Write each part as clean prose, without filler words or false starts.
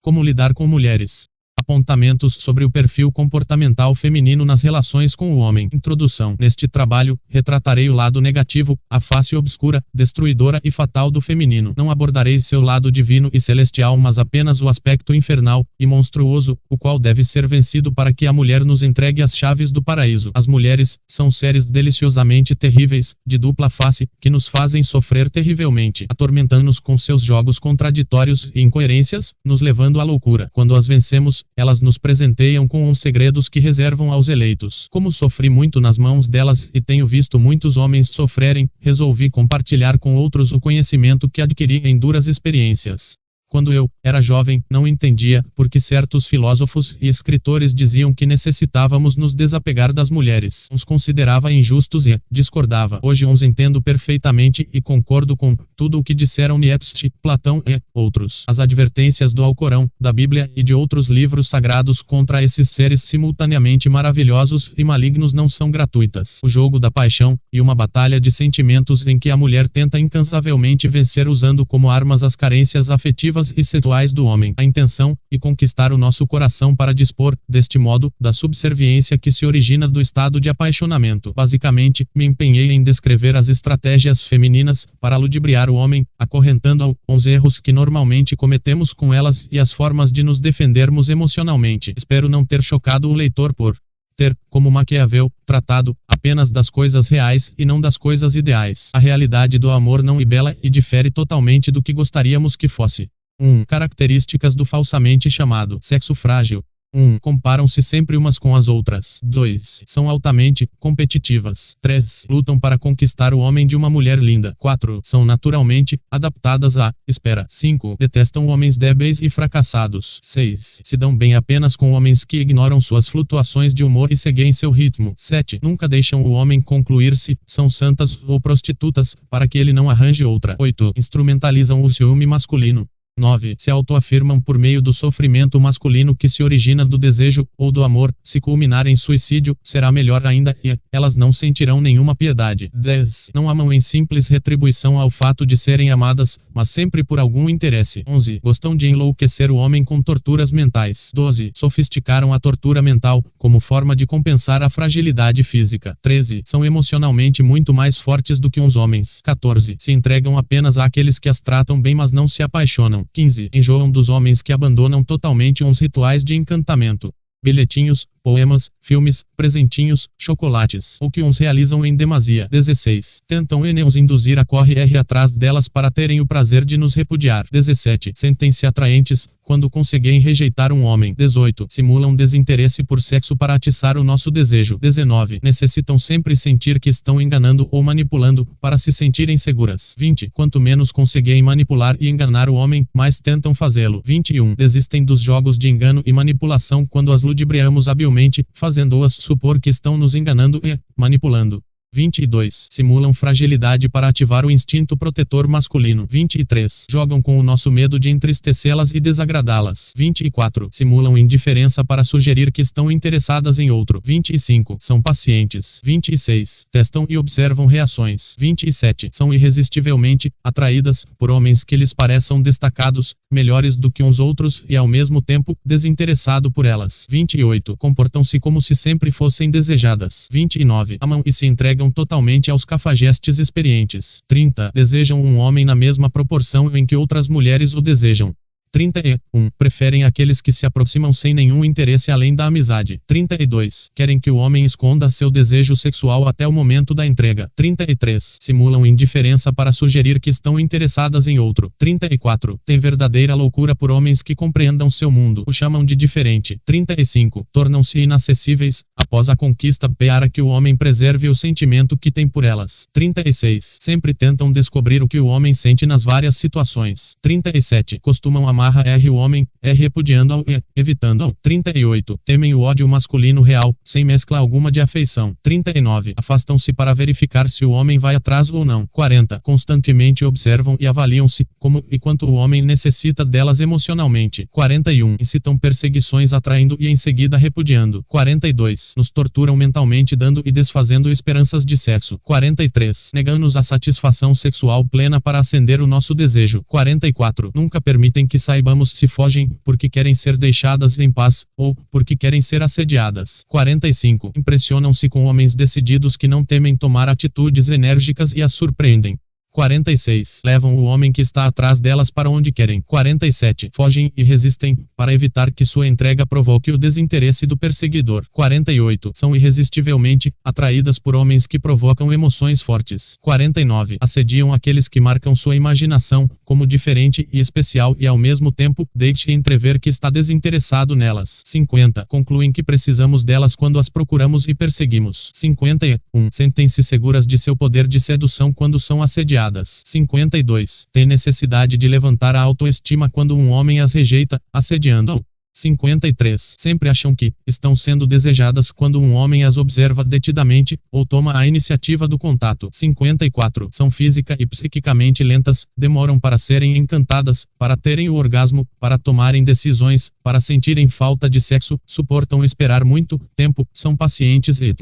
Como lidar com mulheres. Apontamentos sobre o perfil comportamental feminino nas relações com o homem. Introdução. Neste trabalho, retratarei o lado negativo, a face obscura, destruidora e fatal do feminino. Não abordarei seu lado divino e celestial, mas apenas o aspecto infernal e monstruoso, o qual deve ser vencido para que a mulher nos entregue as chaves do paraíso. As mulheres são seres deliciosamente terríveis, de dupla face, que nos fazem sofrer terrivelmente, atormentando-nos com seus jogos contraditórios e incoerências, nos levando à loucura. Quando as vencemos, elas nos presenteiam com uns segredos que reservam aos eleitos. Como sofri muito nas mãos delas e tenho visto muitos homens sofrerem, resolvi compartilhar com outros o conhecimento que adquiri em duras experiências. Quando eu era jovem, não entendia porque certos filósofos e escritores diziam que necessitávamos nos desapegar das mulheres. Uns considerava injustos e discordava. Hoje os entendo perfeitamente e concordo com tudo o que disseram Nietzsche, Platão e outros. As advertências do Alcorão, da Bíblia e de outros livros sagrados contra esses seres simultaneamente maravilhosos e malignos não são gratuitas. O jogo da paixão e uma batalha de sentimentos em que a mulher tenta incansavelmente vencer usando como armas as carências afetivas e sexuais do homem. A intenção e conquistar o nosso coração para dispor, deste modo, da subserviência que se origina do estado de apaixonamento. Basicamente, me empenhei em descrever as estratégias femininas para ludibriar o homem, acorrentando-o aos erros que normalmente cometemos com elas e as formas de nos defendermos emocionalmente. Espero não ter chocado o leitor por ter, como Maquiavel, tratado apenas das coisas reais e não das coisas ideais. A realidade do amor não é bela e difere totalmente do que gostaríamos que fosse. 1. Características do falsamente chamado sexo frágil. 1. Comparam-se sempre umas com as outras. 2. São altamente competitivas. 3. Lutam para conquistar o homem de uma mulher linda. 4. São naturalmente adaptadas à espera. 5. Detestam homens débeis e fracassados. 6. Se dão bem apenas com homens que ignoram suas flutuações de humor e seguem seu ritmo. 7. Nunca deixam o homem concluir-se, são santas ou prostitutas, para que ele não arranje outra. 8. Instrumentalizam o ciúme masculino. 9. Se autoafirmam por meio do sofrimento masculino que se origina do desejo ou do amor. Se culminar em suicídio, será melhor ainda e elas não sentirão nenhuma piedade. 10. Não amam em simples retribuição ao fato de serem amadas, mas sempre por algum interesse. 11. Gostam de enlouquecer o homem com torturas mentais. 12. Sofisticaram a tortura mental, como forma de compensar a fragilidade física. 13. São emocionalmente muito mais fortes do que uns homens. 14. Se entregam apenas àqueles que as tratam bem mas não se apaixonam. 15. Enjoam dos homens que abandonam totalmente uns rituais de encantamento. Bilhetinhos, poemas, filmes, presentinhos, chocolates, ou que uns realizam em demasia. 16. Tentam nos induzir a correr atrás delas para terem o prazer de nos repudiar. 17. Sentem-se atraentes quando conseguem rejeitar um homem. 18. Simulam desinteresse por sexo para atiçar o nosso desejo. 19. Necessitam sempre sentir que estão enganando ou manipulando para se sentirem seguras. 20. Quanto menos conseguem manipular e enganar o homem, mais tentam fazê-lo. 21. Desistem dos jogos de engano e manipulação quando as ludibriamos habilmente, fazendo-as supor que estão nos enganando e manipulando. 22. Simulam fragilidade para ativar o instinto protetor masculino. 23. Jogam com o nosso medo de entristecê-las e desagradá-las. 24. Simulam indiferença para sugerir que estão interessadas em outro. 25. São pacientes. 26. Testam e observam reações. 27. São irresistivelmente atraídas por homens que lhes pareçam destacados, melhores do que uns outros e ao mesmo tempo desinteressado por elas. 28. Comportam-se como se sempre fossem desejadas. 29. Amam e se entregam totalmente aos cafajestes experientes. 30. Desejam um homem na mesma proporção em que outras mulheres o desejam. 31. Preferem aqueles que se aproximam sem nenhum interesse além da amizade. 32. Querem que o homem esconda seu desejo sexual até o momento da entrega. 33. Simulam indiferença para sugerir que estão interessadas em outro. 34. Têm verdadeira loucura por homens que compreendam seu mundo. O chamam de diferente. 35. Tornam-se inacessíveis após a conquista para que o homem preserve o sentimento que tem por elas. 36. Sempre tentam descobrir o que o homem sente nas várias situações. 37. Costumam amar o homem, repudiando-o e evitando-o. 38. Temem o ódio masculino real, sem mescla alguma de afeição. 39. Afastam-se para verificar se o homem vai atrás ou não. 40. Constantemente observam e avaliam-se, como e quanto o homem necessita delas emocionalmente. 41. Incitam perseguições atraindo e em seguida repudiando. 42. Nos torturam mentalmente dando e desfazendo esperanças de sexo. 43. Negando-nos a satisfação sexual plena para acender o nosso desejo. 44. Nunca permitem que saibamos se fogem porque querem ser deixadas em paz, ou porque querem ser assediadas. 45. Impressionam-se com homens decididos que não temem tomar atitudes enérgicas e as surpreendem. 46. Levam o homem que está atrás delas para onde querem. 47. Fogem e resistem, para evitar que sua entrega provoque o desinteresse do perseguidor. 48. São irresistivelmente atraídas por homens que provocam emoções fortes. 49. Assediam aqueles que marcam sua imaginação como diferente e especial e ao mesmo tempo deixe entrever que está desinteressado nelas. 50. Concluem que precisamos delas quando as procuramos e perseguimos. 51. Sentem-se seguras de seu poder de sedução quando são assediadas. 52. Tem necessidade de levantar a autoestima quando um homem as rejeita, assediando-o. 53. Sempre acham que estão sendo desejadas quando um homem as observa detidamente, ou toma a iniciativa do contato. 54. São física e psiquicamente lentas, demoram para serem encantadas, para terem o orgasmo, para tomarem decisões, para sentirem falta de sexo, suportam esperar muito tempo, são pacientes e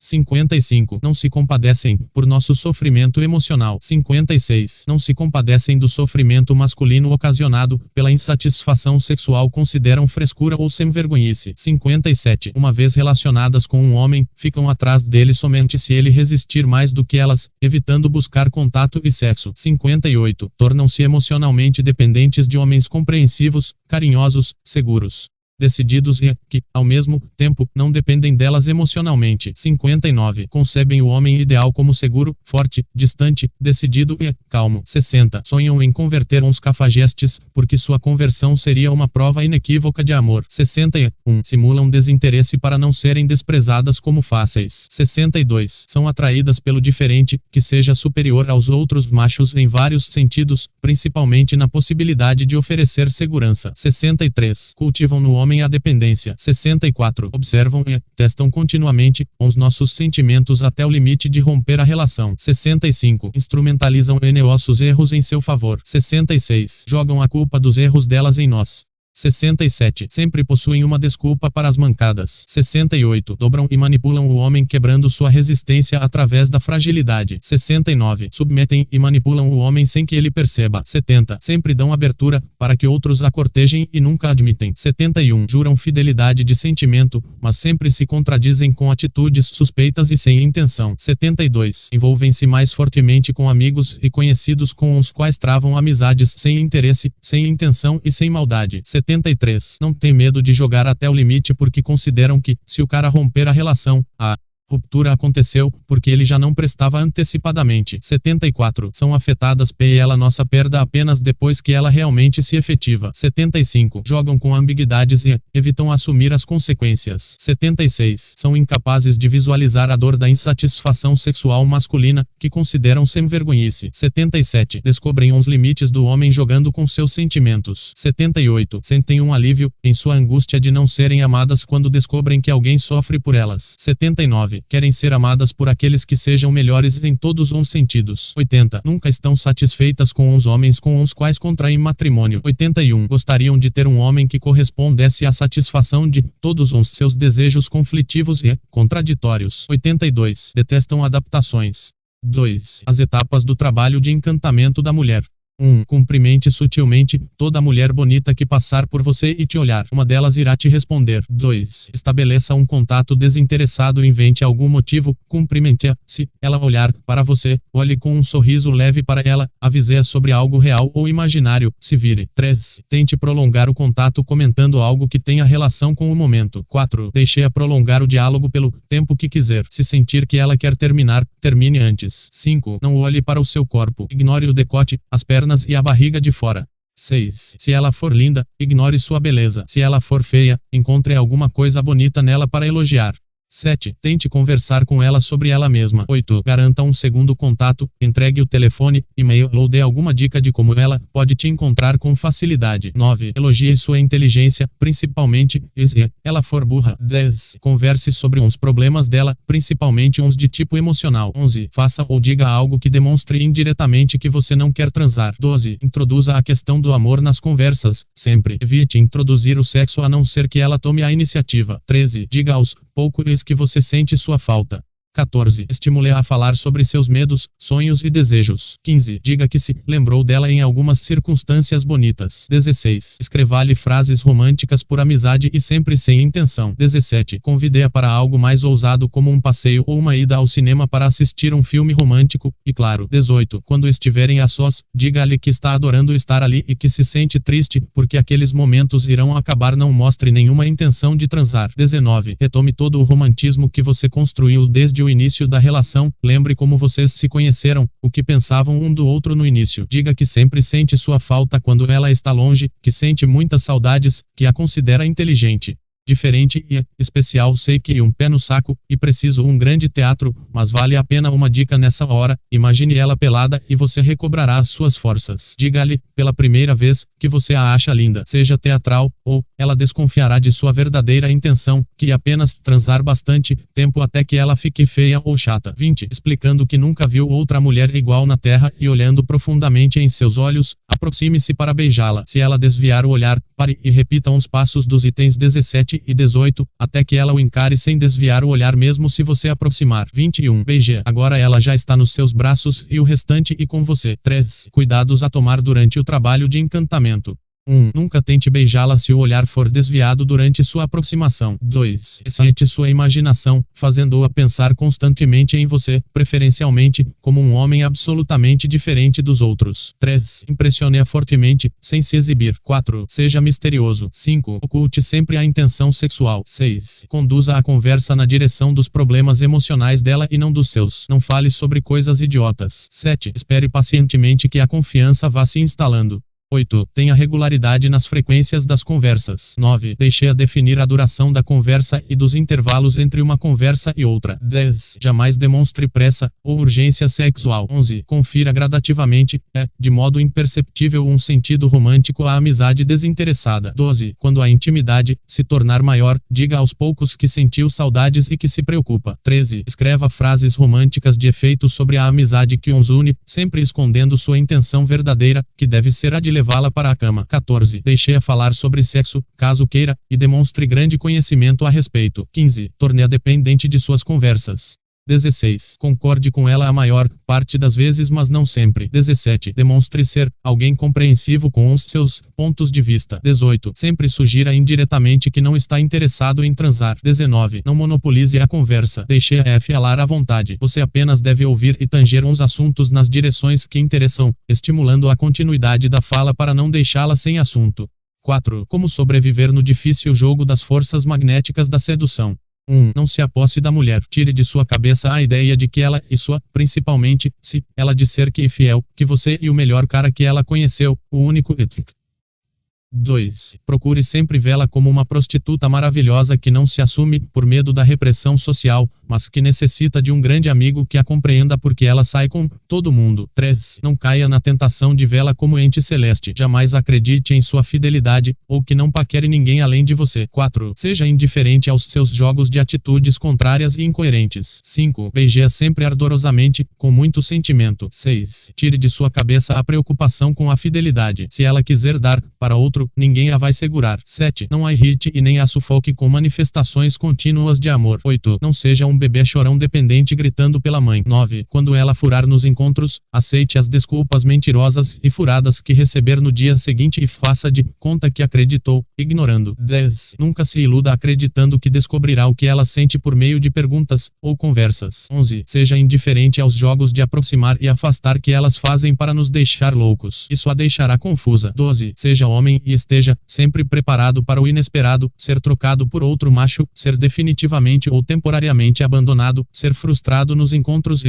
55. Não se compadecem por nosso sofrimento emocional. 56. Não se compadecem do sofrimento masculino ocasionado pela insatisfação sexual, consideram frescura ou sem-vergonhice. 57. Uma vez relacionadas com um homem, ficam atrás dele somente se ele resistir mais do que elas, evitando buscar contato e sexo. 58. Tornam-se emocionalmente dependentes de homens compreensivos, carinhosos, seguros, decididos e que, ao mesmo tempo, não dependem delas emocionalmente. 59. Concebem o homem ideal como seguro, forte, distante, decidido e calmo. 60. Sonham em converter uns cafajestes, porque sua conversão seria uma prova inequívoca de amor. 61. Simulam desinteresse para não serem desprezadas como fáceis. 62. São atraídas pelo diferente, que seja superior aos outros machos em vários sentidos, principalmente na possibilidade de oferecer segurança. 63. Cultivam no homem a dependência. 64. Observam e testam continuamente os nossos sentimentos até o limite de romper a relação. 65. Instrumentalizam nossos erros em seu favor. 66. Jogam a culpa dos erros delas em nós. 67. Sempre possuem uma desculpa para as mancadas. 68. Dobram e manipulam o homem quebrando sua resistência através da fragilidade. 69. Submetem e manipulam o homem sem que ele perceba. 70. Sempre dão abertura para que outros a cortejem e nunca admitem. 71. Juram fidelidade de sentimento, mas sempre se contradizem com atitudes suspeitas e sem intenção. 72. Envolvem-se mais fortemente com amigos e conhecidos com os quais travam amizades sem interesse, sem intenção e sem maldade. 73. Não tem medo de jogar até o limite porque consideram que, se o cara romper a relação, a ruptura aconteceu, porque ele já não prestava antecipadamente. 74. São afetadas pela nossa perda apenas depois que ela realmente se efetiva. 75. Jogam com ambiguidades e evitam assumir as consequências. 76. São incapazes de visualizar a dor da insatisfação sexual masculina, que consideram sem-vergonhice. 77. Descobrem os limites do homem jogando com seus sentimentos. 78. Sentem um alívio em sua angústia de não serem amadas quando descobrem que alguém sofre por elas. 79. Querem ser amadas por aqueles que sejam melhores em todos os sentidos. 80. Nunca estão satisfeitas com os homens com os quais contraem matrimônio. 81. Gostariam de ter um homem que correspondesse à satisfação de todos os seus desejos conflitivos e contraditórios. 82. Detestam adaptações. 2. As etapas do trabalho de encantamento da mulher. 1. Cumprimente sutilmente toda mulher bonita que passar por você e te olhar. Uma delas irá te responder. 2. Estabeleça um contato desinteressado. Invente algum motivo. Cumprimente-a. Se ela olhar para você, olhe com um sorriso leve para ela. Avise-a sobre algo real ou imaginário. Se vire. 3. Tente prolongar o contato comentando algo que tenha relação com o momento. 4. Deixe-a prolongar o diálogo pelo tempo que quiser. Se sentir que ela quer terminar, termine antes. 5. Não olhe para o seu corpo. Ignore o decote, as pernas e a barriga de fora. 6. Se ela for linda, ignore sua beleza. Se ela for feia, encontre alguma coisa bonita nela para elogiar. 7. Tente conversar com ela sobre ela mesma. 8. Garanta um segundo contato, entregue o telefone, e-mail ou dê alguma dica de como ela pode te encontrar com facilidade. 9. Elogie sua inteligência, principalmente se ela for burra. 10. Converse sobre uns problemas dela, principalmente uns de tipo emocional. 11. Faça ou diga algo que demonstre indiretamente que você não quer transar. 12. Introduza a questão do amor nas conversas, sempre. Evite introduzir o sexo a não ser que ela tome a iniciativa. 13. Diga aos poucos que você sente sua falta. 14. Estimule-a a falar sobre seus medos, sonhos e desejos. 15. Diga que se lembrou dela em algumas circunstâncias bonitas. 16. Escreva-lhe frases românticas por amizade e sempre sem intenção. 17. Convide-a para algo mais ousado como um passeio ou uma ida ao cinema para assistir um filme romântico, e claro. 18. Quando estiverem a sós, diga-lhe que está adorando estar ali e que se sente triste, porque aqueles momentos irão acabar. Não mostre nenhuma intenção de transar. 19. Retome todo o romantismo que você construiu desde o início da relação, lembre como vocês se conheceram, o que pensavam um do outro no início. Diga que sempre sente sua falta quando ela está longe, que sente muitas saudades, que a considera inteligente, diferente e especial. Sei que um pé no saco, e preciso um grande teatro, mas vale a pena uma dica nessa hora. Imagine ela pelada e você recobrará as suas forças. Diga-lhe, pela primeira vez, que você a acha linda. Seja teatral, ou ela desconfiará de sua verdadeira intenção, que é apenas transar bastante tempo até que ela fique feia ou chata. 20. Explicando que nunca viu outra mulher igual na terra e olhando profundamente em seus olhos, aproxime-se para beijá-la. Se ela desviar o olhar, pare e repita uns passos dos itens 17 e 18, até que ela o encare sem desviar o olhar mesmo se você aproximar. 21. Beije. Agora ela já está nos seus braços e o restante e com você. 3. Cuidados a tomar durante o trabalho de encantamento. 1. Nunca tente beijá-la se o olhar for desviado durante sua aproximação. 2. Excite sua imaginação, fazendo-a pensar constantemente em você, preferencialmente, como um homem absolutamente diferente dos outros. 3. Impressione-a fortemente, sem se exibir. 4. Seja misterioso. 5. Oculte sempre a intenção sexual. 6. Conduza a conversa na direção dos problemas emocionais dela e não dos seus. Não fale sobre coisas idiotas. 7. Espere pacientemente que a confiança vá se instalando. 8. Tenha regularidade nas frequências das conversas. 9. Deixe-a definir a duração da conversa e dos intervalos entre uma conversa e outra. 10. Jamais demonstre pressa ou urgência sexual. 11. Confira gradativamente, de modo imperceptível, um sentido romântico à amizade desinteressada. 12. Quando a intimidade se tornar maior, diga aos poucos que sentiu saudades e que se preocupa. 13. Escreva frases românticas de efeito sobre a amizade que os une, sempre escondendo sua intenção verdadeira, que deve ser a de levá-la para a cama. 14. Deixe-a falar sobre sexo, caso queira, e demonstre grande conhecimento a respeito. 15. Torne-a dependente de suas conversas. 16. Concorde com ela a maior parte das vezes, mas não sempre. 17. Demonstre ser alguém compreensivo com os seus pontos de vista. 18. Sempre sugira indiretamente que não está interessado em transar. 19. Não monopolize a conversa. Deixe-a falar à vontade. Você apenas deve ouvir e tanger uns assuntos nas direções que interessam, estimulando a continuidade da fala para não deixá-la sem assunto. 4. Como sobreviver no difícil jogo das forças magnéticas da sedução. 1. Não se aposse da mulher. Tire de sua cabeça a ideia de que ela e sua, principalmente, se ela disser que é fiel, que você é o melhor cara que ela conheceu, o único. 2. Procure sempre vê-la como uma prostituta maravilhosa que não se assume, por medo da repressão social, mas que necessita de um grande amigo que a compreenda porque ela sai com todo mundo. 3. Não caia na tentação de vê-la como ente celeste. Jamais acredite em sua fidelidade, ou que não paquere ninguém além de você. 4. Seja indiferente aos seus jogos de atitudes contrárias e incoerentes. 5. Beije-a sempre ardorosamente, com muito sentimento. 6. Tire de sua cabeça a preocupação com a fidelidade. Se ela quiser dar para outro, ninguém a vai segurar. 7. Não a irrite e nem a sufoque com manifestações contínuas de amor. 8. Não seja um bebê chorão dependente gritando pela mãe. 9. Quando ela furar nos encontros, aceite as desculpas mentirosas e furadas que receber no dia seguinte e faça de conta que acreditou, ignorando. 10. Nunca se iluda acreditando que descobrirá o que ela sente por meio de perguntas ou conversas. 11. Seja indiferente aos jogos de aproximar e afastar que elas fazem para nos deixar loucos. Isso a deixará confusa. 12. Seja homem e esteja sempre preparado para o inesperado, ser trocado por outro macho, ser definitivamente ou temporariamente abandonado, ser frustrado nos encontros.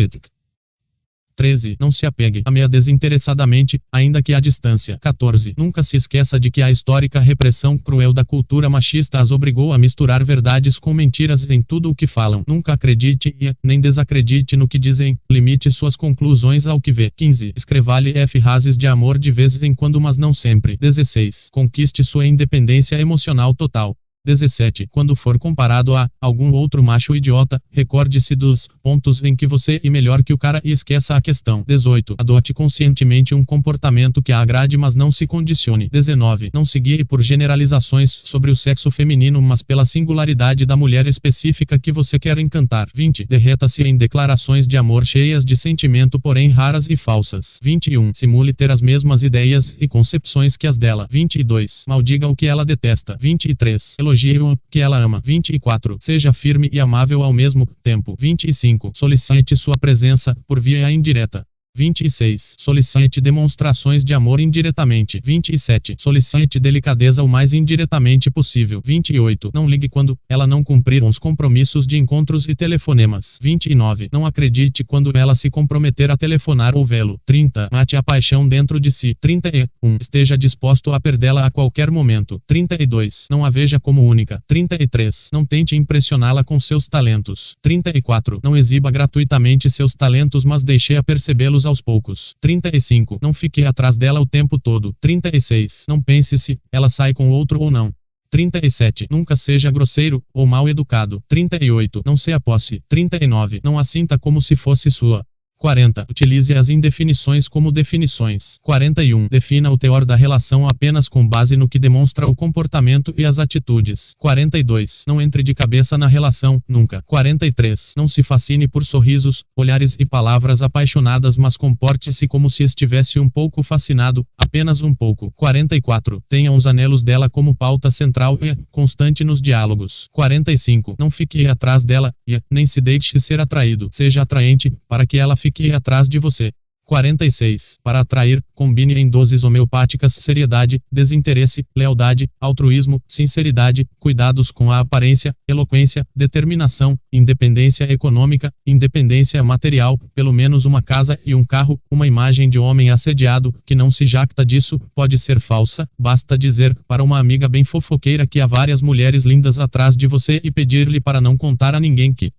13. Não se apegue. Ame-a desinteressadamente, ainda que à distância. 14. Nunca se esqueça de que a histórica repressão cruel da cultura machista as obrigou a misturar verdades com mentiras em tudo o que falam. Nunca acredite e nem desacredite no que dizem. Limite suas conclusões ao que vê. 15. Escreva-lhe frases de amor de vez em quando, mas não sempre. 16. Conquiste sua independência emocional total. 17. Quando for comparado a algum outro macho idiota, recorde-se dos pontos em que você é melhor que o cara e esqueça a questão. 18. Adote conscientemente um comportamento que a agrade, mas não se condicione. 19. Não se guie por generalizações sobre o sexo feminino, mas pela singularidade da mulher específica que você quer encantar. 20. Derreta-se em declarações de amor cheias de sentimento, porém raras e falsas. 21. Simule ter as mesmas ideias e concepções que as dela. 22. Maldiga o que ela detesta. 23. Elogie o que ela ama. 24. Seja firme e amável ao mesmo tempo. 25. Solicite sua presença por via indireta. 26. Solicite demonstrações de amor indiretamente. 27. Solicite delicadeza o mais indiretamente possível. 28. Não ligue quando ela não cumprir os compromissos de encontros e telefonemas. 29. Não acredite quando ela se comprometer a telefonar ou vê-lo. 30. Mate a paixão dentro de si. 31. Esteja disposto a perdê-la a qualquer momento. 32. Não a veja como única. 33. Não tente impressioná-la com seus talentos. 34. Não exiba gratuitamente seus talentos, mas deixe-a percebê-los aos poucos. 35. Não fique atrás dela o tempo todo. 36. Não pense se ela sai com outro ou não. 37. Nunca seja grosseiro ou mal educado. 38. Não se aposse. 39. Não a sinta como se fosse sua. 40. Utilize as indefinições como definições. 41. Defina o teor da relação apenas com base no que demonstra o comportamento e as atitudes. 42. Não entre de cabeça na relação, nunca. 43. Não se fascine por sorrisos, olhares e palavras apaixonadas, mas comporte-se como se estivesse um pouco fascinado, apenas um pouco. 44. Tenha os anelos dela como pauta central e constante nos diálogos. 45. Não fique atrás dela e nem se deixe ser atraído. Seja atraente para que ela fique atrás de você. 46. Para atrair, combine em doses homeopáticas seriedade, desinteresse, lealdade, altruísmo, sinceridade, cuidados com a aparência, eloquência, determinação, independência econômica, independência material, pelo menos uma casa e um carro. Uma imagem de homem assediado, que não se jacta disso, pode ser falsa. Basta dizer para uma amiga bem fofoqueira que há várias mulheres lindas atrás de você e pedir-lhe para não contar a ninguém que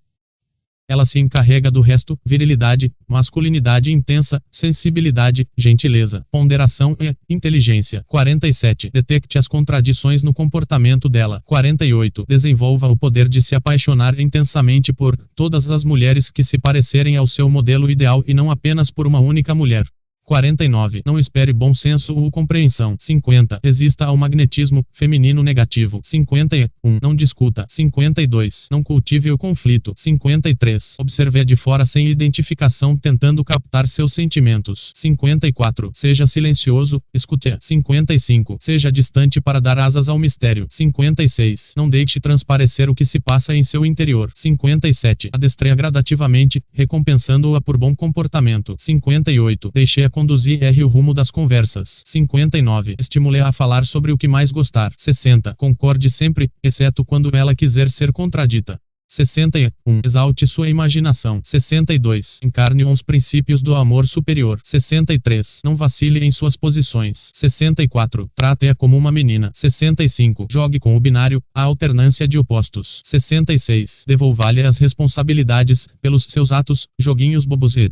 ela se encarrega do resto. Virilidade, masculinidade intensa, sensibilidade, gentileza, ponderação e inteligência. 47. Detecte as contradições no comportamento dela. 48. Desenvolva o poder de se apaixonar intensamente por todas as mulheres que se parecerem ao seu modelo ideal e não apenas por uma única mulher. 49. Não espere bom senso ou compreensão. 50. Resista ao magnetismo feminino negativo. 51. Não discuta. 52. Não cultive o conflito. 53. Observe de fora sem identificação, tentando captar seus sentimentos. 54. Seja silencioso, escute. 55. Seja distante para dar asas ao mistério. 56. Não deixe transparecer o que se passa em seu interior. 57. Adestre-a gradativamente, recompensando-a por bom comportamento. 58. Deixe-a conduzir o rumo das conversas. 59. Estimule-a a falar sobre o que mais gostar. 60. Concorde sempre, exceto quando ela quiser ser contradita. 61. Exalte sua imaginação. 62. Encarne os princípios do amor superior. 63. Não vacile em suas posições. 64. Trate-a como uma menina. 65. Jogue com o binário, a alternância de opostos. 66. Devolva-lhe as responsabilidades pelos seus atos, joguinhos bobos e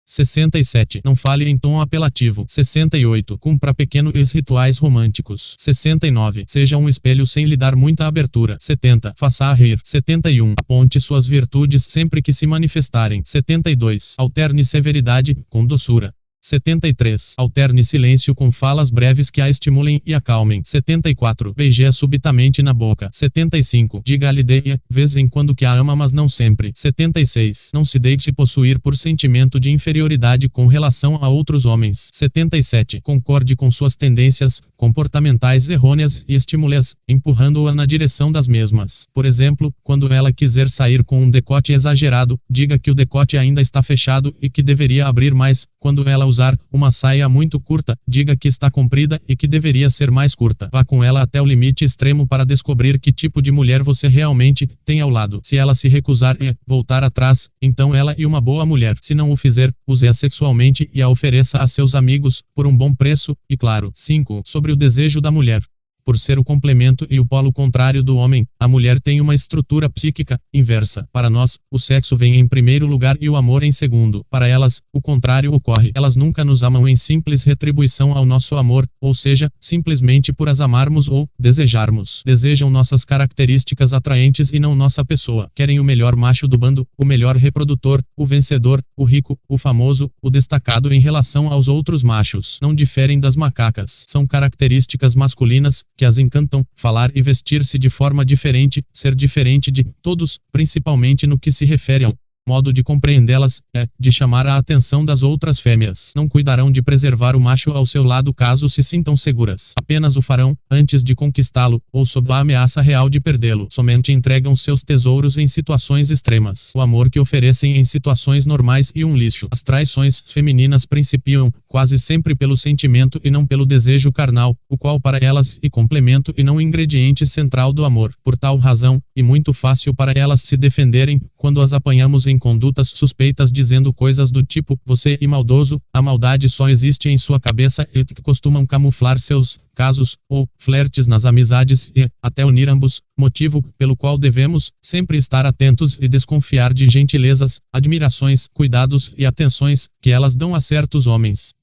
67. Não fale em tom apelativo. 68. Cumpra pequenos rituais românticos. 69. Seja um espelho sem lhe dar muita abertura. 70. Faça-a rir. 71. Aponte suas virtudes sempre que se manifestarem. 72. Alterne severidade com doçura. 73. Alterne silêncio com falas breves que a estimulem e acalmem. 74. Beije-a subitamente na boca. 75. Diga-lhe de vez em quando que a ama, mas não sempre. 76. Não se deixe possuir por sentimento de inferioridade com relação a outros homens. 77. Concorde com suas tendências comportamentais errôneas e estimule-as, empurrando-a na direção das mesmas. Por exemplo, quando ela quiser sair com um decote exagerado, diga que o decote ainda está fechado e que deveria abrir mais. Quando ela usar uma saia muito curta, diga que está comprida e que deveria ser mais curta. Vá com ela até o limite extremo para descobrir que tipo de mulher você realmente tem ao lado. Se ela se recusar e voltar atrás, então ela é uma boa mulher. Se não o fizer, use-a sexualmente e a ofereça a seus amigos por um bom preço. E claro, 5. Sobre o desejo da mulher. por ser o complemento e o polo contrário do homem, a mulher tem uma estrutura psíquica inversa. Para nós, o sexo vem em primeiro lugar e o amor em segundo. Para elas, o contrário ocorre. Elas nunca nos amam em simples retribuição ao nosso amor, ou seja, simplesmente por as amarmos ou desejarmos. Desejam nossas características atraentes e não nossa pessoa. Querem o melhor macho do bando, o melhor reprodutor, o vencedor, o rico, o famoso, o destacado em relação aos outros machos. Não diferem das macacas. São características masculinas que as encantam, falar e vestir-se de forma diferente, ser diferente de todos, principalmente no que se refere ao modo de compreendê-las, de chamar a atenção das outras fêmeas. Não cuidarão de preservar o macho ao seu lado caso se sintam seguras. Apenas o farão, antes de conquistá-lo, ou sob a ameaça real de perdê-lo. Somente entregam seus tesouros em situações extremas. O amor que oferecem em situações normais e um lixo. As traições femininas principiam, quase sempre pelo sentimento e não pelo desejo carnal, o qual para elas é complemento e não ingrediente central do amor. Por tal razão, e muito fácil para elas se defenderem, quando as apanhamos em condutas suspeitas dizendo coisas do tipo, você é maldoso, a maldade só existe em sua cabeça, e costumam camuflar seus casos, ou flertes nas amizades e, até unir ambos, motivo pelo qual devemos sempre estar atentos e desconfiar de gentilezas, admirações, cuidados e atenções que elas dão a certos homens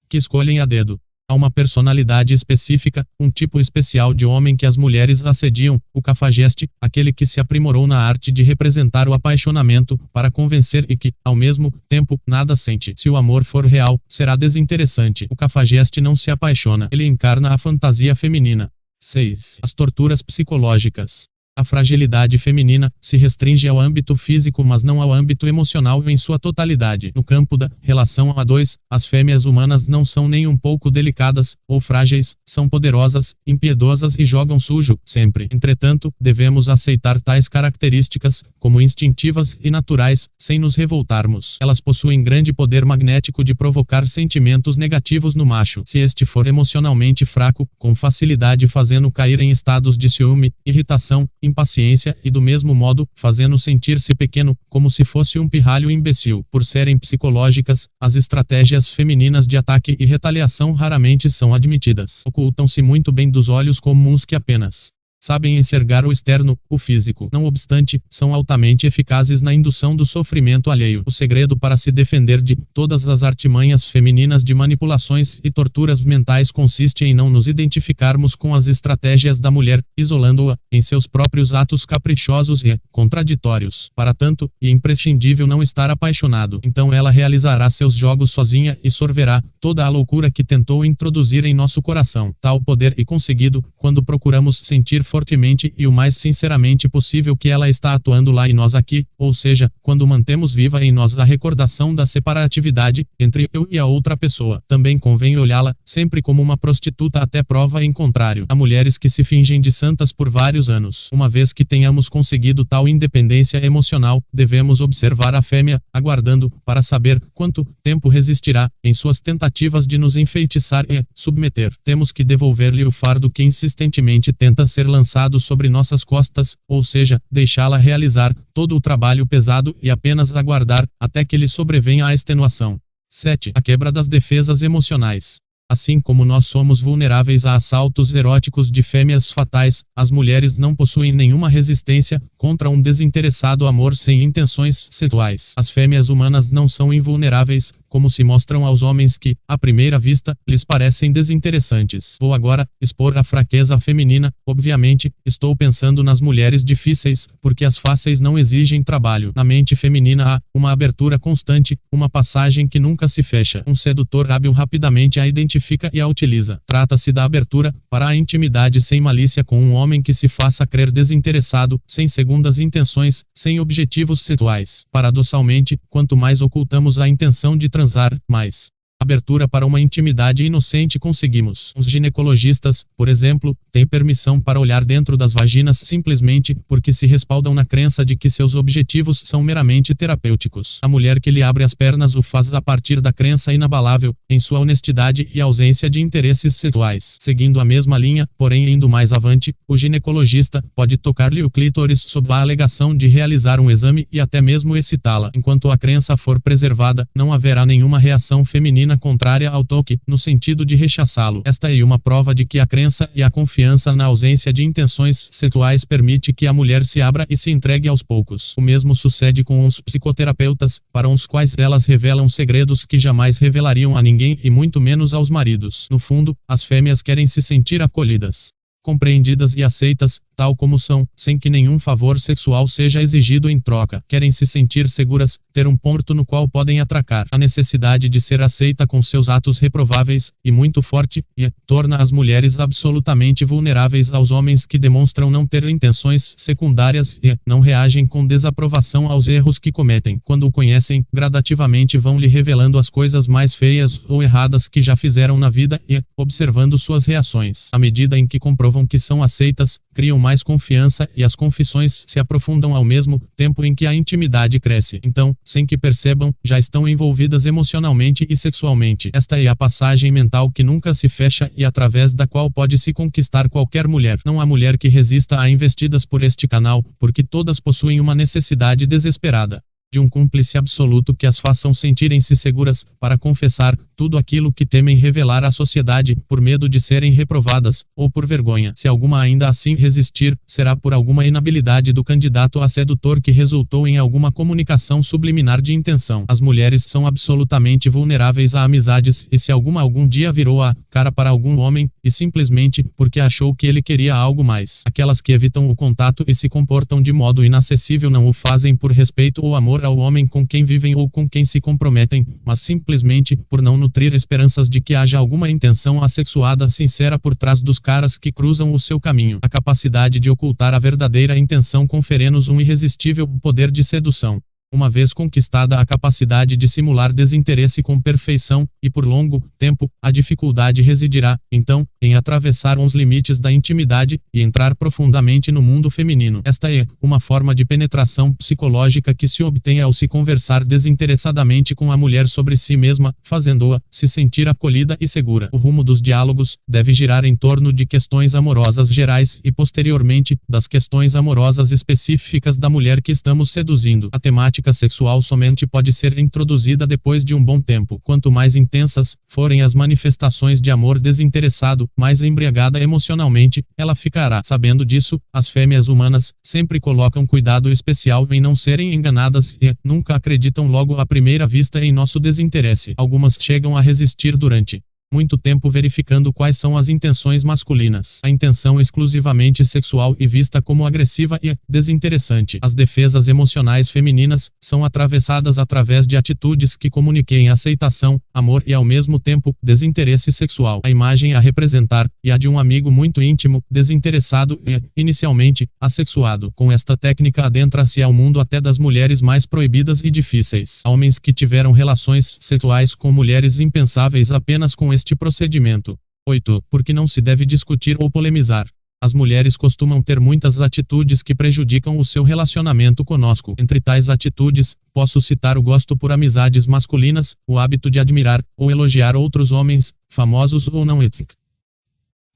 que escolhem a dedo. Há uma personalidade específica, um tipo especial de homem que as mulheres assediam, o cafajeste, aquele que se aprimorou na arte de representar o apaixonamento, para convencer e que, ao mesmo tempo, nada sente. Se o amor for real, será desinteressante. O cafajeste não se apaixona, ele encarna a fantasia feminina. 6. As torturas psicológicas. A fragilidade feminina se restringe ao âmbito físico mas não ao âmbito emocional em sua totalidade. No campo da relação a dois, as fêmeas humanas não são nem um pouco delicadas ou frágeis, são poderosas, impiedosas e jogam sujo, sempre. Entretanto, devemos aceitar tais características como instintivas e naturais, sem nos revoltarmos. Elas possuem grande poder magnético de provocar sentimentos negativos no macho. Se este for emocionalmente fraco, com facilidade fazendo cair em estados de ciúme, irritação, impaciência e do mesmo modo, fazendo sentir-se pequeno, como se fosse um pirralho imbecil. Por serem psicológicas, as estratégias femininas de ataque e retaliação raramente são admitidas. Ocultam-se muito bem dos olhos comuns que apenas sabem enxergar o externo, o físico. Não obstante, são altamente eficazes na indução do sofrimento alheio. O segredo para se defender de todas as artimanhas femininas de manipulações e torturas mentais consiste em não nos identificarmos com as estratégias da mulher, isolando-a em seus próprios atos caprichosos e contraditórios. Para tanto, é imprescindível não estar apaixonado. Então ela realizará seus jogos sozinha e sorverá toda a loucura que tentou introduzir em nosso coração. Tal poder é conseguido quando procuramos sentir fortemente e o mais sinceramente possível que ela está atuando lá e nós aqui, ou seja, quando mantemos viva em nós a recordação da separatividade entre eu e a outra pessoa. Também convém olhá-la sempre como uma prostituta até prova em contrário. Há mulheres que se fingem de santas por vários anos. Uma vez que tenhamos conseguido tal independência emocional, devemos observar a fêmea, aguardando para saber quanto tempo resistirá em suas tentativas de nos enfeitiçar e submeter. Temos que devolver-lhe o fardo que insistentemente tenta ser lançado sobre nossas costas, ou seja, deixá-la realizar todo o trabalho pesado e apenas aguardar até que lhe sobrevenha a extenuação. 7. A quebra das defesas emocionais. Assim como nós somos vulneráveis a assaltos eróticos de fêmeas fatais, as mulheres não possuem nenhuma resistência contra um desinteressado amor sem intenções sexuais. As fêmeas humanas não são invulneráveis, como se mostram aos homens que, à primeira vista, lhes parecem desinteressantes. Vou agora expor a fraqueza feminina. Obviamente, estou pensando nas mulheres difíceis, porque as fáceis não exigem trabalho. Na mente feminina há uma abertura constante, uma passagem que nunca se fecha. Um sedutor hábil rapidamente a identifica e a utiliza. Trata-se da abertura para a intimidade sem malícia com um homem que se faça crer desinteressado, sem segundas intenções, sem objetivos sexuais. Paradoxalmente, quanto mais ocultamos a intenção de transar, mais abertura para uma intimidade inocente conseguimos. Os ginecologistas, por exemplo, têm permissão para olhar dentro das vaginas simplesmente porque se respaldam na crença de que seus objetivos são meramente terapêuticos. A mulher que lhe abre as pernas o faz a partir da crença inabalável em sua honestidade e ausência de interesses sexuais. Seguindo a mesma linha, porém indo mais avante, o ginecologista pode tocar-lhe o clítoris sob a alegação de realizar um exame e até mesmo excitá-la. Enquanto a crença for preservada, não haverá nenhuma reação feminina doutrina contrária ao toque, no sentido de rechaçá-lo. Esta é uma prova de que a crença e a confiança na ausência de intenções sexuais permite que a mulher se abra e se entregue aos poucos. O mesmo sucede com os psicoterapeutas, para os quais elas revelam segredos que jamais revelariam a ninguém e muito menos aos maridos. No fundo, as fêmeas querem se sentir acolhidas, compreendidas e aceitas, tal como são, sem que nenhum favor sexual seja exigido em troca. Querem se sentir seguras, ter um ponto no qual podem atracar. A necessidade de ser aceita com seus atos reprováveis, e muito forte, torna as mulheres absolutamente vulneráveis aos homens que demonstram não ter intenções secundárias e não reagem com desaprovação aos erros que cometem. Quando o conhecem, gradativamente vão lhe revelando as coisas mais feias ou erradas que já fizeram na vida e, observando suas reações, à medida em que comprovam que são aceitas, criam mais confiança e as confissões se aprofundam ao mesmo tempo em que a intimidade cresce. Então, sem que percebam, já estão envolvidas emocionalmente e sexualmente. Esta é a passagem mental que nunca se fecha e através da qual pode-se conquistar qualquer mulher. Não há mulher que resista a investidas por este canal, porque todas possuem uma necessidade desesperada de um cúmplice absoluto que as façam sentirem-se seguras, para confessar tudo aquilo que temem revelar à sociedade, por medo de serem reprovadas, ou por vergonha. Se alguma ainda assim resistir, será por alguma inabilidade do candidato a sedutor que resultou em alguma comunicação subliminar de intenção. As mulheres são absolutamente vulneráveis a amizades, e se alguma algum dia virou a cara para algum homem, e simplesmente porque achou que ele queria algo mais. Aquelas que evitam o contato e se comportam de modo inacessível não o fazem por respeito ou amor ao homem com quem vivem ou com quem se comprometem, mas simplesmente por não nutrir esperanças de que haja alguma intenção assexuada sincera por trás dos caras que cruzam o seu caminho. A capacidade de ocultar a verdadeira intenção confere-nos um irresistível poder de sedução. Uma vez conquistada a capacidade de simular desinteresse com perfeição, e por longo tempo, a dificuldade residirá, então, em atravessar os limites da intimidade, e entrar profundamente no mundo feminino. Esta é uma forma de penetração psicológica que se obtém ao se conversar desinteressadamente com a mulher sobre si mesma, fazendo-a se sentir acolhida e segura. O rumo dos diálogos deve girar em torno de questões amorosas gerais e, posteriormente, das questões amorosas específicas da mulher que estamos seduzindo. A temática sexual somente pode ser introduzida depois de um bom tempo. Quanto mais intensas forem as manifestações de amor desinteressado, mais embriagada emocionalmente ela ficará. Sabendo disso, as fêmeas humanas sempre colocam cuidado especial em não serem enganadas e nunca acreditam logo à primeira vista em nosso desinteresse. Algumas chegam a resistir durante muito tempo verificando quais são as intenções masculinas. A intenção exclusivamente sexual e vista como agressiva e desinteressante. As defesas emocionais femininas são atravessadas através de atitudes que comuniquem aceitação, amor e ao mesmo tempo desinteresse sexual. A imagem a representar e a de um amigo muito íntimo, desinteressado e inicialmente assexuado. Com esta técnica adentra-se ao mundo até das mulheres mais proibidas e difíceis. Há homens que tiveram relações sexuais com mulheres impensáveis apenas com este procedimento. 8. Porque não se deve discutir ou polemizar. As mulheres costumam ter muitas atitudes que prejudicam o seu relacionamento conosco. Entre tais atitudes, posso citar o gosto por amizades masculinas, o hábito de admirar ou elogiar outros homens, famosos ou não étnicos.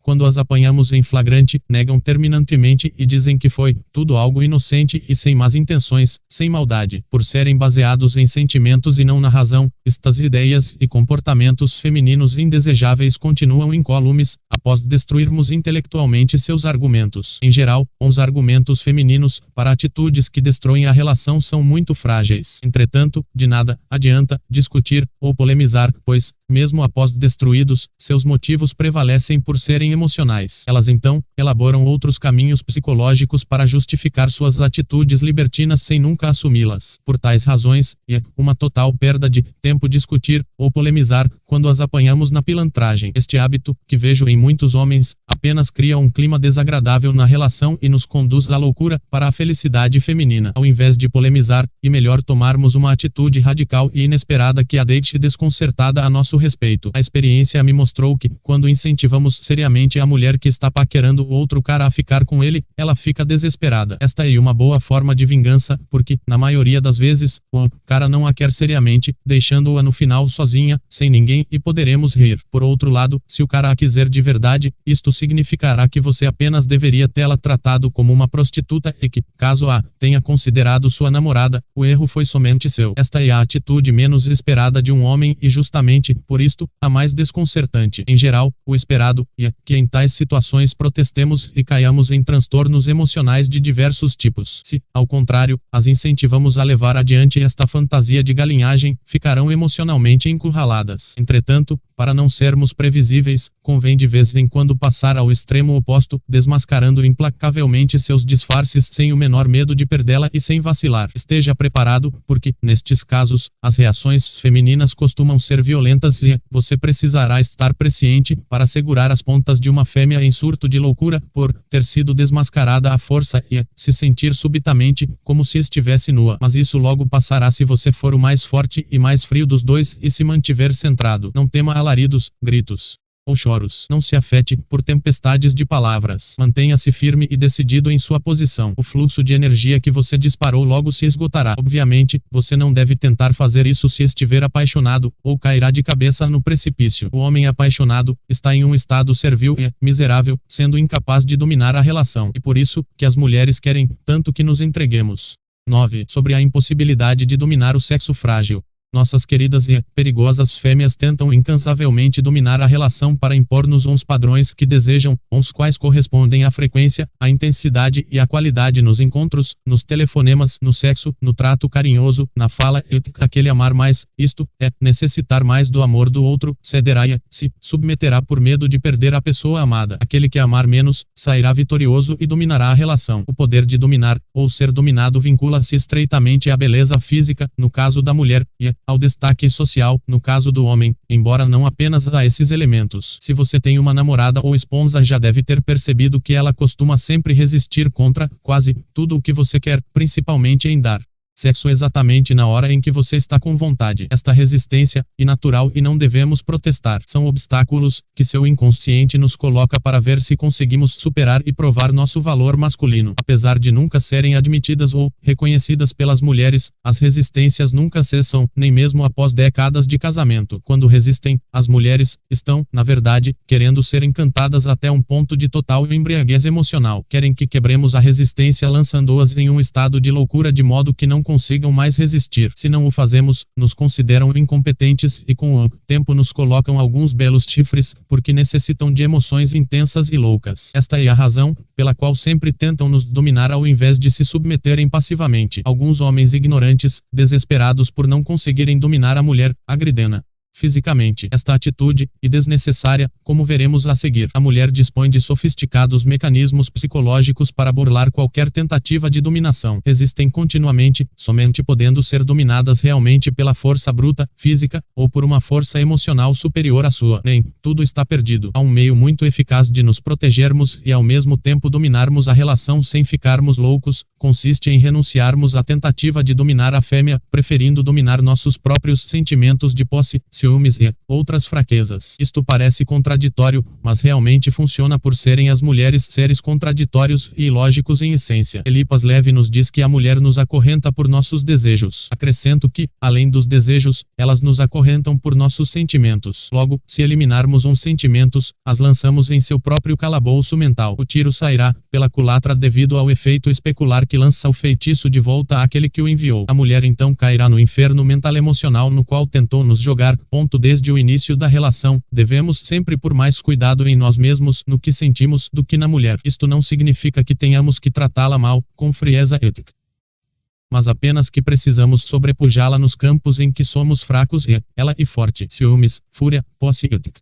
Quando as apanhamos em flagrante, negam terminantemente e dizem que foi tudo algo inocente e sem más intenções, sem maldade. Por serem baseados em sentimentos e não na razão, estas ideias e comportamentos femininos indesejáveis continuam incólumes, após destruirmos intelectualmente seus argumentos. Em geral, os argumentos femininos para atitudes que destroem a relação são muito frágeis. Entretanto, de nada adianta discutir ou polemizar, pois, mesmo após destruídos, seus motivos prevalecem por serem emocionais. Elas então elaboram outros caminhos psicológicos para justificar suas atitudes libertinas sem nunca assumi-las. Por tais razões, é uma total perda de tempo discutir ou polemizar quando as apanhamos na pilantragem. Este hábito, que vejo em muitos homens, apenas cria um clima desagradável na relação e nos conduz à loucura para a felicidade feminina. Ao invés de polemizar, e melhor tomarmos uma atitude radical e inesperada que a deixe desconcertada a nosso respeito. A experiência me mostrou que, quando incentivamos seriamente rapidamente a mulher que está paquerando o outro cara a ficar com ele, ela fica desesperada. Esta é uma boa forma de vingança, porque, na maioria das vezes, o cara não a quer seriamente, deixando-a no final sozinha, sem ninguém, e poderemos rir. Por outro lado, se o cara a quiser de verdade, isto significará que você apenas deveria tê-la tratado como uma prostituta e que, caso a tenha considerado sua namorada, o erro foi somente seu. Esta é a atitude menos esperada de um homem e justamente, por isto, a mais desconcertante. Em geral, o esperado é que em tais situações protestemos e caiamos em transtornos emocionais de diversos tipos. Se, ao contrário, as incentivamos a levar adiante esta fantasia de galinhagem, ficarão emocionalmente encurraladas. Entretanto, para não sermos previsíveis, convém de vez em quando passar ao extremo oposto, desmascarando implacavelmente seus disfarces sem o menor medo de perdê-la e sem vacilar. Esteja preparado, porque, nestes casos, as reações femininas costumam ser violentas e você precisará estar presciente para segurar as pontas de uma fêmea em surto de loucura, por ter sido desmascarada à força e se sentir subitamente como se estivesse nua. Mas isso logo passará se você for o mais forte e mais frio dos dois e se mantiver centrado. Não tema alaridos, gritos ou choros. Não se afete por tempestades de palavras. Mantenha-se firme e decidido em sua posição. O fluxo de energia que você disparou logo se esgotará. Obviamente, você não deve tentar fazer isso se estiver apaixonado, ou cairá de cabeça no precipício. O homem apaixonado está em um estado servil e miserável, sendo incapaz de dominar a relação. E por isso, que as mulheres querem tanto que nos entreguemos. 9. Sobre a impossibilidade de dominar o sexo frágil. Nossas queridas e perigosas fêmeas tentam incansavelmente dominar a relação para impor-nos uns padrões que desejam, os quais correspondem à frequência, à intensidade e à qualidade nos encontros, nos telefonemas, no sexo, no trato carinhoso, na fala e aquele amar mais, isto é, necessitar mais do amor do outro, cederá e se submeterá por medo de perder a pessoa amada. Aquele que amar menos, sairá vitorioso e dominará a relação. O poder de dominar, ou ser dominado vincula-se estreitamente à beleza física, no caso da mulher, e ao destaque social, no caso do homem, embora não apenas a esses elementos. Se você tem uma namorada ou esposa, já deve ter percebido que ela costuma sempre resistir contra quase tudo o que você quer, principalmente em dar sexo exatamente na hora em que você está com vontade. Esta resistência é natural e não devemos protestar. São obstáculos que seu inconsciente nos coloca para ver se conseguimos superar e provar nosso valor masculino. Apesar de nunca serem admitidas ou reconhecidas pelas mulheres, as resistências nunca cessam, nem mesmo após décadas de casamento. Quando resistem, as mulheres estão, na verdade, querendo ser encantadas até um ponto de total embriaguez emocional. Querem que quebremos a resistência lançando-as em um estado de loucura de modo que não consigam mais resistir. Se não o fazemos, nos consideram incompetentes e com o tempo nos colocam alguns belos chifres, porque necessitam de emoções intensas e loucas. Esta é a razão pela qual sempre tentam nos dominar ao invés de se submeterem passivamente. Alguns homens ignorantes, desesperados por não conseguirem dominar a mulher, agridem-na fisicamente. Esta atitude é desnecessária, como veremos a seguir. A mulher dispõe de sofisticados mecanismos psicológicos para burlar qualquer tentativa de dominação. Resistem continuamente, somente podendo ser dominadas realmente pela força bruta, física, ou por uma força emocional superior à sua. Nem tudo está perdido. Há um meio muito eficaz de nos protegermos e ao mesmo tempo dominarmos a relação sem ficarmos loucos. Consiste em renunciarmos à tentativa de dominar a fêmea, preferindo dominar nossos próprios sentimentos de posse, ciúmes e outras fraquezas. Isto parece contraditório, mas realmente funciona por serem as mulheres seres contraditórios e ilógicos em essência. Elipas Levi nos diz que a mulher nos acorrenta por nossos desejos. Acrescento que, além dos desejos, elas nos acorrentam por nossos sentimentos. Logo, se eliminarmos uns sentimentos, as lançamos em seu próprio calabouço mental. O tiro sairá pela culatra devido ao efeito especular que lança o feitiço de volta àquele que o enviou. A mulher então cairá no inferno mental emocional no qual tentou nos jogar. Desde o início da relação, devemos sempre por mais cuidado em nós mesmos, no que sentimos, do que na mulher. Isto não significa que tenhamos que tratá-la mal, com frieza ética, mas apenas que precisamos sobrepujá-la nos campos em que somos fracos e ela é forte. Ciúmes, fúria, posse ética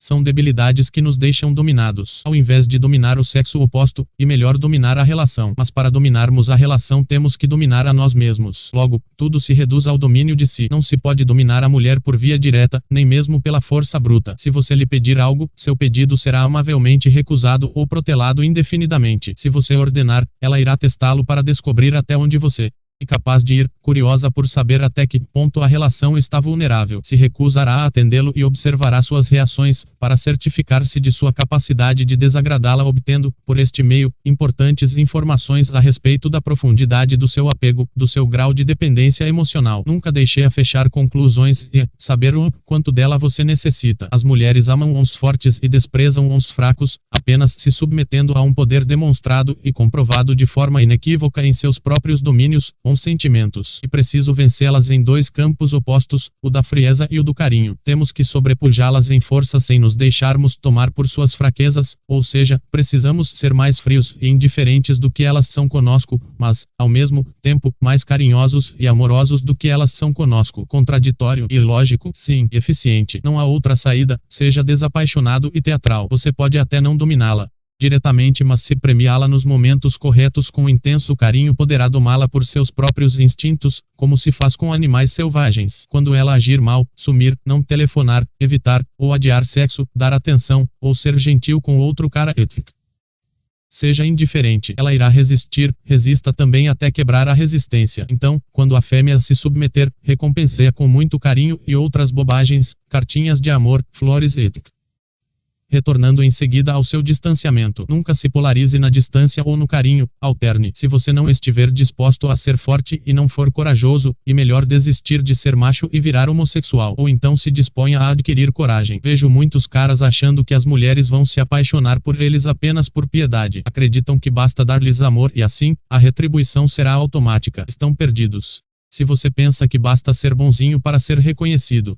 são debilidades que nos deixam dominados. Ao invés de dominar o sexo oposto, é melhor dominar a relação. Mas para dominarmos a relação temos que dominar a nós mesmos. Logo, tudo se reduz ao domínio de si. Não se pode dominar a mulher por via direta, nem mesmo pela força bruta. Se você lhe pedir algo, seu pedido será amavelmente recusado ou protelado indefinidamente. Se você ordenar, ela irá testá-lo para descobrir até onde você e capaz de ir, curiosa por saber até que ponto a relação está vulnerável. Se recusará a atendê-lo e observará suas reações, para certificar-se de sua capacidade de desagradá-la, obtendo, por este meio, importantes informações a respeito da profundidade do seu apego, do seu grau de dependência emocional. Nunca deixe-a fechar conclusões e saber o quanto dela você necessita. As mulheres amam os fortes e desprezam os fracos, apenas se submetendo a um poder demonstrado e comprovado de forma inequívoca em seus próprios domínios, os sentimentos. E preciso vencê-las em dois campos opostos, o da frieza e o do carinho. Temos que sobrepujá-las em força sem nos deixarmos tomar por suas fraquezas, ou seja, precisamos ser mais frios e indiferentes do que elas são conosco, mas, ao mesmo tempo, mais carinhosos e amorosos do que elas são conosco. Contraditório e ilógico? Sim, eficiente. Não há outra saída. Seja desapaixonado e teatral. Você pode até não dominá-la diretamente, mas se premiá-la nos momentos corretos com intenso carinho, poderá domá-la por seus próprios instintos, como se faz com animais selvagens. Quando ela agir mal, sumir, não telefonar, evitar ou adiar sexo, dar atenção, ou ser gentil com outro cara, seja indiferente, ela irá resistir, resista também até quebrar a resistência. Então, quando a fêmea se submeter, recompense-a com muito carinho e outras bobagens, cartinhas de amor, flores retornando em seguida ao seu distanciamento. Nunca se polarize na distância ou no carinho, alterne. Se você não estiver disposto a ser forte e não for corajoso, e melhor desistir de ser macho e virar homossexual, ou então se disponha a adquirir coragem. Vejo muitos caras achando que as mulheres vão se apaixonar por eles apenas por piedade. Acreditam que basta dar-lhes amor e assim, a retribuição será automática. Estão perdidos. Se você pensa que basta ser bonzinho para ser reconhecido,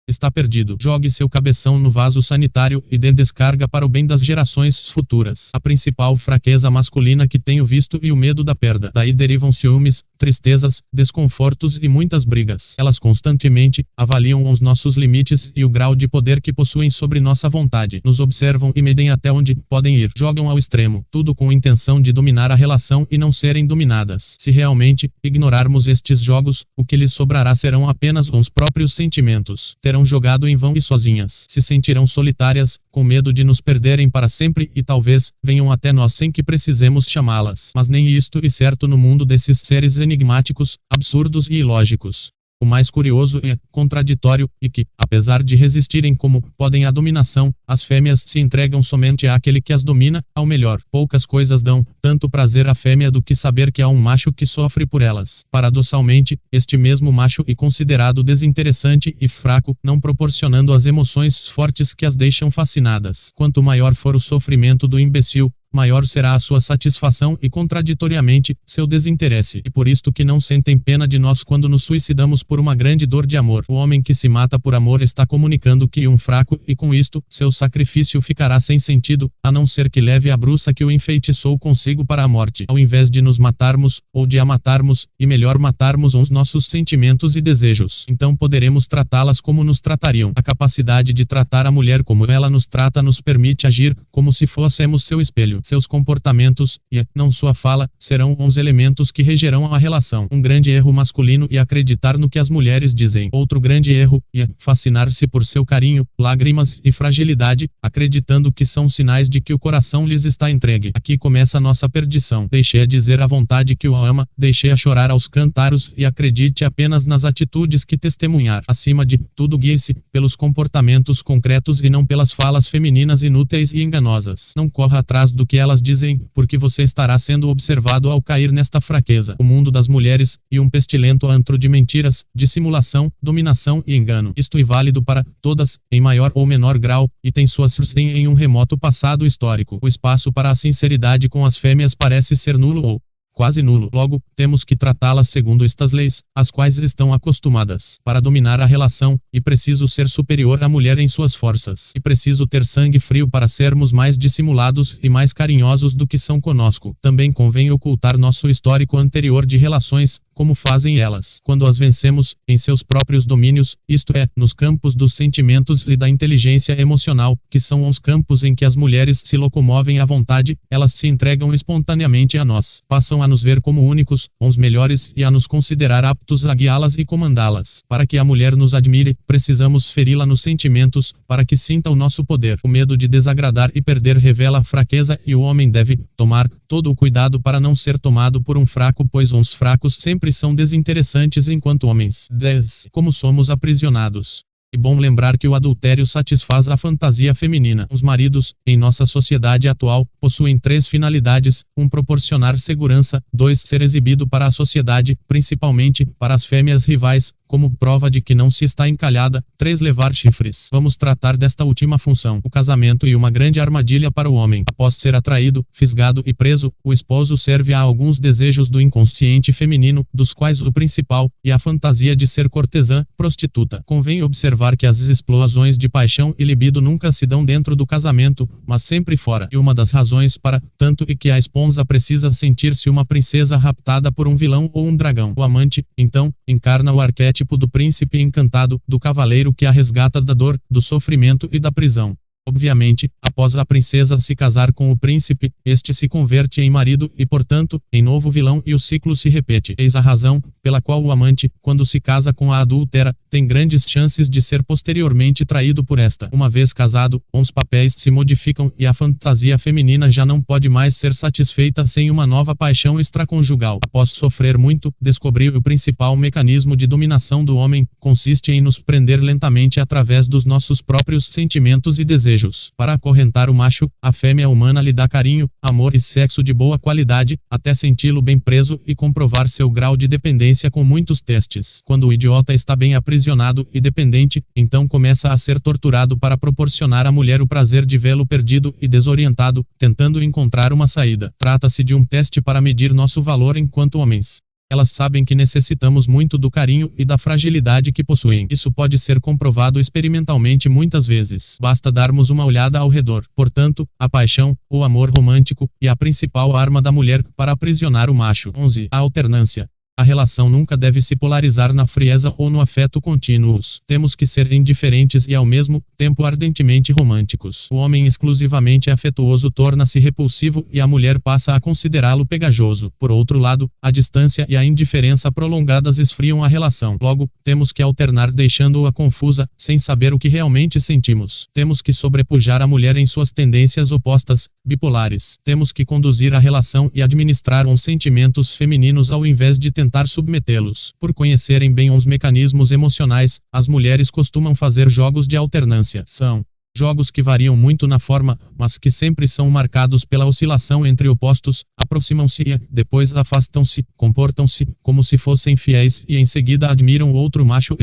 está perdido. Jogue seu cabeção no vaso sanitário e dê descarga para o bem das gerações futuras. A principal fraqueza masculina que tenho visto é o medo da perda. Daí derivam ciúmes, tristezas, desconfortos e muitas brigas. Elas constantemente avaliam os nossos limites e o grau de poder que possuem sobre nossa vontade. Nos observam e medem até onde podem ir. Jogam ao extremo, tudo com intenção de dominar a relação e não serem dominadas. Se realmente ignorarmos estes jogos, o que lhes sobrará serão apenas os próprios sentimentos. Terão jogado em vão e sozinhas. Se sentirão solitárias, com medo de nos perderem para sempre e talvez venham até nós sem que precisemos chamá-las. Mas nem isto é certo no mundo desses seres enigmáticos, absurdos e ilógicos. O mais curioso é contraditório e que, apesar de resistirem como podem à dominação, as fêmeas se entregam somente àquele que as domina, ao melhor. Poucas coisas dão tanto prazer à fêmea do que saber que há um macho que sofre por elas. Paradoxalmente, este mesmo macho é considerado desinteressante e fraco, não proporcionando as emoções fortes que as deixam fascinadas. Quanto maior for o sofrimento do imbecil, maior será a sua satisfação e, contraditoriamente, seu desinteresse. E por isto que não sentem pena de nós quando nos suicidamos por uma grande dor de amor. O homem que se mata por amor está comunicando que é um fraco e com isto, seu sacrifício ficará sem sentido, a não ser que leve a bruxa que o enfeitiçou consigo para a morte. Ao invés de nos matarmos, ou de a matarmos, e melhor matarmos os nossos sentimentos e desejos. Então poderemos tratá-las como nos tratariam. A capacidade de tratar a mulher como ela nos trata nos permite agir como se fôssemos seu espelho. Seus comportamentos, e não sua fala, serão os elementos que regerão a relação. Um grande erro masculino é acreditar no que as mulheres dizem. Outro grande erro é fascinar-se por seu carinho, lágrimas e fragilidade, acreditando que são sinais de que o coração lhes está entregue. Aqui começa a nossa perdição. Deixe-a dizer à vontade que o ama, deixe-a chorar aos cantaros e acredite apenas nas atitudes que testemunhar. Acima de tudo, guie-se pelos comportamentos concretos e não pelas falas femininas inúteis e enganosas. Não corra atrás do que elas dizem, porque você estará sendo observado ao cair nesta fraqueza. O mundo das mulheres é um pestilento antro de mentiras, dissimulação, dominação e engano. Isto é válido para todas, em maior ou menor grau, e tem suas raízes em um remoto passado histórico. O espaço para a sinceridade com as fêmeas parece ser nulo ou quase nulo. Logo, temos que tratá-las segundo estas leis, às quais estão acostumadas. Para dominar a relação, é preciso ser superior à mulher em suas forças. É preciso ter sangue frio para sermos mais dissimulados e mais carinhosos do que são conosco. Também convém ocultar nosso histórico anterior de relações, como fazem elas. Quando as vencemos, em seus próprios domínios, isto é, nos campos dos sentimentos e da inteligência emocional, que são os campos em que as mulheres se locomovem à vontade, elas se entregam espontaneamente a nós. Passam a a nos ver como únicos, os melhores e a nos considerar aptos a guiá-las e comandá-las. Para que a mulher nos admire, precisamos feri-la nos sentimentos, para que sinta o nosso poder. O medo de desagradar e perder revela a fraqueza e o homem deve tomar todo o cuidado para não ser tomado por um fraco, pois os fracos sempre são desinteressantes enquanto homens. 10. Como somos aprisionados. É bom lembrar que o adultério satisfaz a fantasia feminina. Os maridos, em nossa sociedade atual, possuem 3 finalidades: 1. Proporcionar segurança, 2. Ser exibido para a sociedade, principalmente para as fêmeas rivais, como prova de que não se está encalhada, 3. Levar chifres. Vamos tratar desta última função. O casamento e uma grande armadilha para o homem. Após ser atraído, fisgado e preso, o esposo serve a alguns desejos do inconsciente feminino, dos quais o principal é a fantasia de ser cortesã, prostituta. Convém observar que as explosões de paixão e libido nunca se dão dentro do casamento, mas sempre fora. E uma das razões para tanto é que a esposa precisa sentir-se uma princesa raptada por um vilão ou um dragão. O amante, então, encarna o arquétipo do príncipe encantado, do cavaleiro que a resgata da dor, do sofrimento e da prisão. Obviamente, após a princesa se casar com o príncipe, este se converte em marido e, portanto, em novo vilão e o ciclo se repete. Eis a razão pela qual o amante, quando se casa com a adúltera, tem grandes chances de ser posteriormente traído por esta. Uma vez casado, os papéis se modificam e a fantasia feminina já não pode mais ser satisfeita sem uma nova paixão extraconjugal. Após sofrer muito, descobriu o principal mecanismo de dominação do homem, consiste em nos prender lentamente através dos nossos próprios sentimentos e desejos. Para acorrentar o macho, a fêmea humana lhe dá carinho, amor e sexo de boa qualidade, até senti-lo bem preso e comprovar seu grau de dependência com muitos testes. Quando o idiota está bem aprisionado e dependente, então começa a ser torturado para proporcionar à mulher o prazer de vê-lo perdido e desorientado, tentando encontrar uma saída. Trata-se de um teste para medir nosso valor enquanto homens. Elas sabem que necessitamos muito do carinho e da fragilidade que possuem. Isso pode ser comprovado experimentalmente muitas vezes. Basta darmos uma olhada ao redor. Portanto, a paixão, o amor romântico, é a principal arma da mulher para aprisionar o macho. 11. A alternância. A relação nunca deve se polarizar na frieza ou no afeto contínuos. Temos que ser indiferentes e ao mesmo tempo ardentemente românticos. O homem exclusivamente afetuoso torna-se repulsivo e a mulher passa a considerá-lo pegajoso. Por outro lado, a distância e a indiferença prolongadas esfriam a relação. Logo, temos que alternar deixando-a confusa, sem saber o que realmente sentimos. Temos que sobrepujar a mulher em suas tendências opostas, bipolares. Temos que conduzir a relação e administrar os sentimentos femininos ao invés de tentar submetê-los. Por conhecerem bem os mecanismos emocionais, as mulheres costumam fazer jogos de alternância. São jogos que variam muito na forma, mas que sempre são marcados pela oscilação entre opostos, aproximam-se e, depois afastam-se, comportam-se como se fossem fiéis e em seguida admiram o outro macho.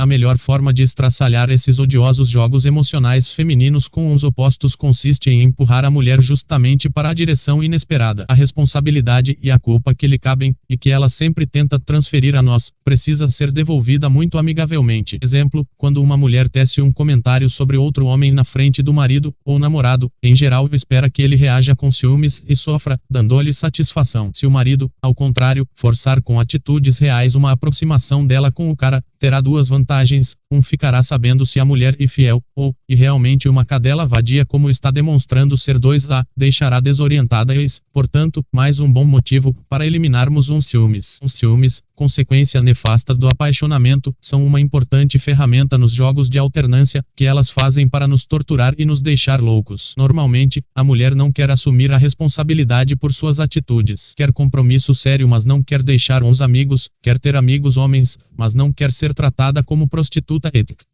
A melhor forma de estraçalhar esses odiosos jogos emocionais femininos com os opostos consiste em empurrar a mulher justamente para a direção inesperada. A responsabilidade e a culpa que lhe cabem, e que ela sempre tenta transferir a nós, precisa ser devolvida muito amigavelmente. Exemplo, quando uma mulher tece um comentário sobre outro homem na frente do marido, ou namorado, em geral espera que ele reaja com ciúmes e sofra, dando-lhe satisfação. Se o marido, ao contrário, forçar com atitudes reais uma aproximação dela com o cara, terá duas vantagens. Ficará sabendo se a mulher é fiel, ou, e realmente uma cadela vadia como está demonstrando ser 2A, deixará desorientada e, portanto, mais um bom motivo para eliminarmos os ciúmes. Os ciúmes, consequência nefasta do apaixonamento, são uma importante ferramenta nos jogos de alternância, que elas fazem para nos torturar e nos deixar loucos. Normalmente, a mulher não quer assumir a responsabilidade por suas atitudes. Quer compromisso sério, mas não quer deixar uns amigos, quer ter amigos homens, mas não quer ser tratada como prostituta ética.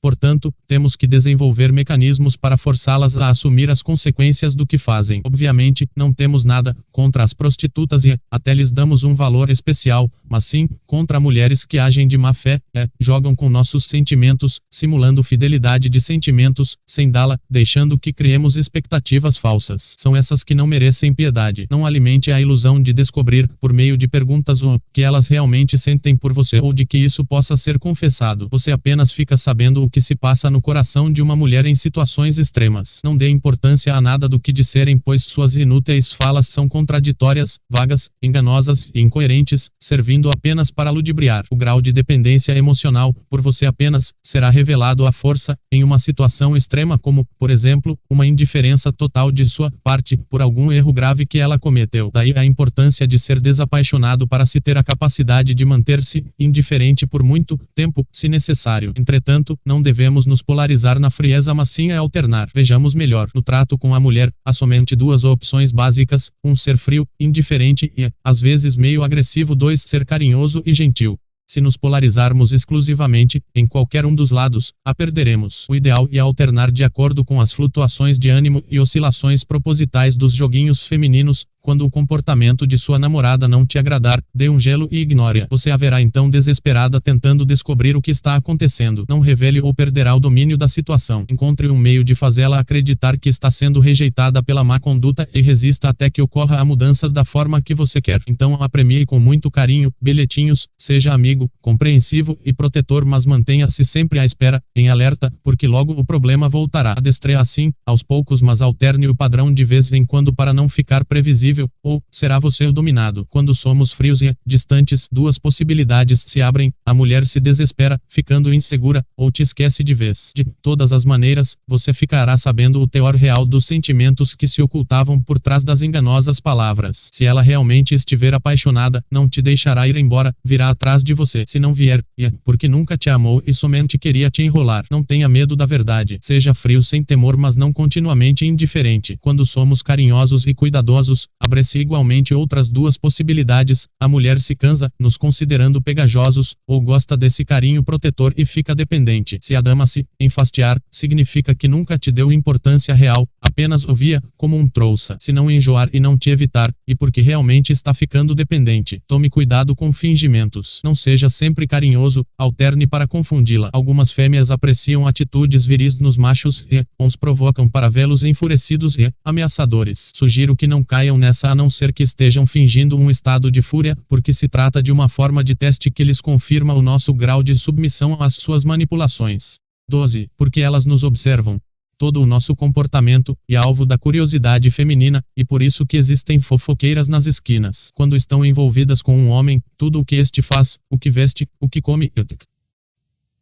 Portanto, temos que desenvolver mecanismos para forçá-las a assumir as consequências do que fazem. Obviamente, não temos nada contra as prostitutas e até lhes damos um valor especial, mas sim contra mulheres que agem de má fé, jogam com nossos sentimentos, simulando fidelidade de sentimentos, sem dá-la, deixando que criemos expectativas falsas. São essas que não merecem piedade. Não alimente a ilusão de descobrir, por meio de perguntas, o que elas realmente sentem por você ou de que isso possa ser confessado. Você apenas fica sabendo o que se passa no coração de uma mulher em situações extremas. Não dê importância a nada do que disserem, pois suas inúteis falas são contraditórias, vagas, enganosas e incoerentes, servindo apenas para ludibriar. O grau de dependência emocional, por você apenas, será revelado à força, em uma situação extrema como, por exemplo, uma indiferença total de sua parte, por algum erro grave que ela cometeu. Daí a importância de ser desapaixonado para se ter a capacidade de manter-se indiferente por muito tempo, se necessário. Entretanto, não devemos nos polarizar na frieza, mas sim a alternar. Vejamos melhor. No trato com a mulher, há somente duas opções básicas: 1, ser frio, indiferente e, às vezes, meio agressivo; 2, ser carinhoso e gentil. Se nos polarizarmos exclusivamente, em qualquer um dos lados, a perderemos. O ideal é alternar de acordo com as flutuações de ânimo e oscilações propositais dos joguinhos femininos. Quando o comportamento de sua namorada não te agradar, dê um gelo e ignore-a. Você haverá então desesperada tentando descobrir o que está acontecendo. Não revele ou perderá o domínio da situação. Encontre um meio de fazê-la acreditar que está sendo rejeitada pela má conduta e resista até que ocorra a mudança da forma que você quer. Então a premie com muito carinho, bilhetinhos, seja amigo, compreensivo e protetor, mas mantenha-se sempre à espera, em alerta, porque logo o problema voltará. Adestre assim, aos poucos, mas alterne o padrão de vez em quando para não ficar previsível. Ou será você o dominado? Quando somos frios e distantes, duas possibilidades se abrem: a mulher se desespera, ficando insegura, ou te esquece de vez. De todas as maneiras, você ficará sabendo o teor real dos sentimentos que se ocultavam por trás das enganosas palavras. Se ela realmente estiver apaixonada, não te deixará ir embora, virá atrás de você. Se não vier, é porque nunca te amou e somente queria te enrolar. Não tenha medo da verdade. Seja frio sem temor, mas não continuamente indiferente. Quando somos carinhosos e cuidadosos, abre-se igualmente outras duas possibilidades: a mulher se cansa, nos considerando pegajosos, ou gosta desse carinho protetor e fica dependente. Se a dama se enfastiar, significa que nunca te deu importância real, apenas o via como um trouxa. Se não enjoar e não te evitar, e porque realmente está ficando dependente. Tome cuidado com fingimentos. Não seja sempre carinhoso, alterne para confundi-la. Algumas fêmeas apreciam atitudes viris nos machos e os provocam para vê-los enfurecidos e ameaçadores. Sugiro que não caiam nessa, a não ser que estejam fingindo um estado de fúria, porque se trata de uma forma de teste que lhes confirma o nosso grau de submissão às suas manipulações. 12. Porque elas nos observam. Todo o nosso comportamento é alvo da curiosidade feminina, e por isso que existem fofoqueiras nas esquinas. Quando estão envolvidas com um homem, tudo o que este faz, o que veste, o que come,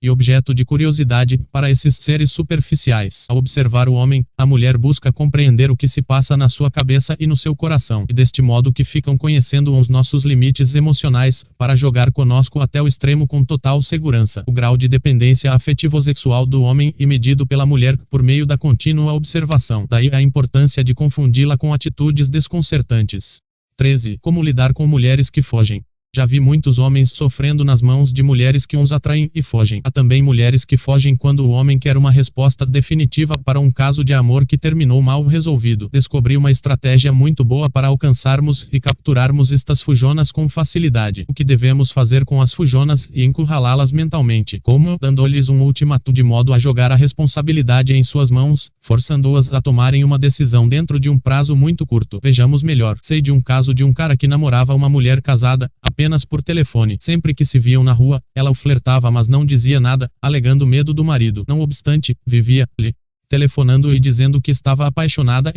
e objeto de curiosidade para esses seres superficiais. Ao observar o homem, a mulher busca compreender o que se passa na sua cabeça e no seu coração, e deste modo que ficam conhecendo os nossos limites emocionais, para jogar conosco até o extremo com total segurança. O grau de dependência afetivo-sexual do homem é medido pela mulher por meio da contínua observação. Daí a importância de confundi-la com atitudes desconcertantes. 13. Como lidar com mulheres que fogem. Já vi muitos homens sofrendo nas mãos de mulheres que os atraem e fogem. Há também mulheres que fogem quando o homem quer uma resposta definitiva para um caso de amor que terminou mal resolvido. Descobri uma estratégia muito boa para alcançarmos e capturarmos estas fujonas com facilidade. O que devemos fazer com as fujonas e encurralá-las mentalmente? Como? Dando-lhes um ultimato de modo a jogar a responsabilidade em suas mãos, forçando-as a tomarem uma decisão dentro de um prazo muito curto. Vejamos melhor. Sei de um caso de um cara que namorava uma mulher casada, apenas por telefone. Sempre que se viam na rua, ela o flertava, mas não dizia nada, alegando medo do marido. Não obstante, vivia-lhe telefonando e dizendo que estava apaixonada.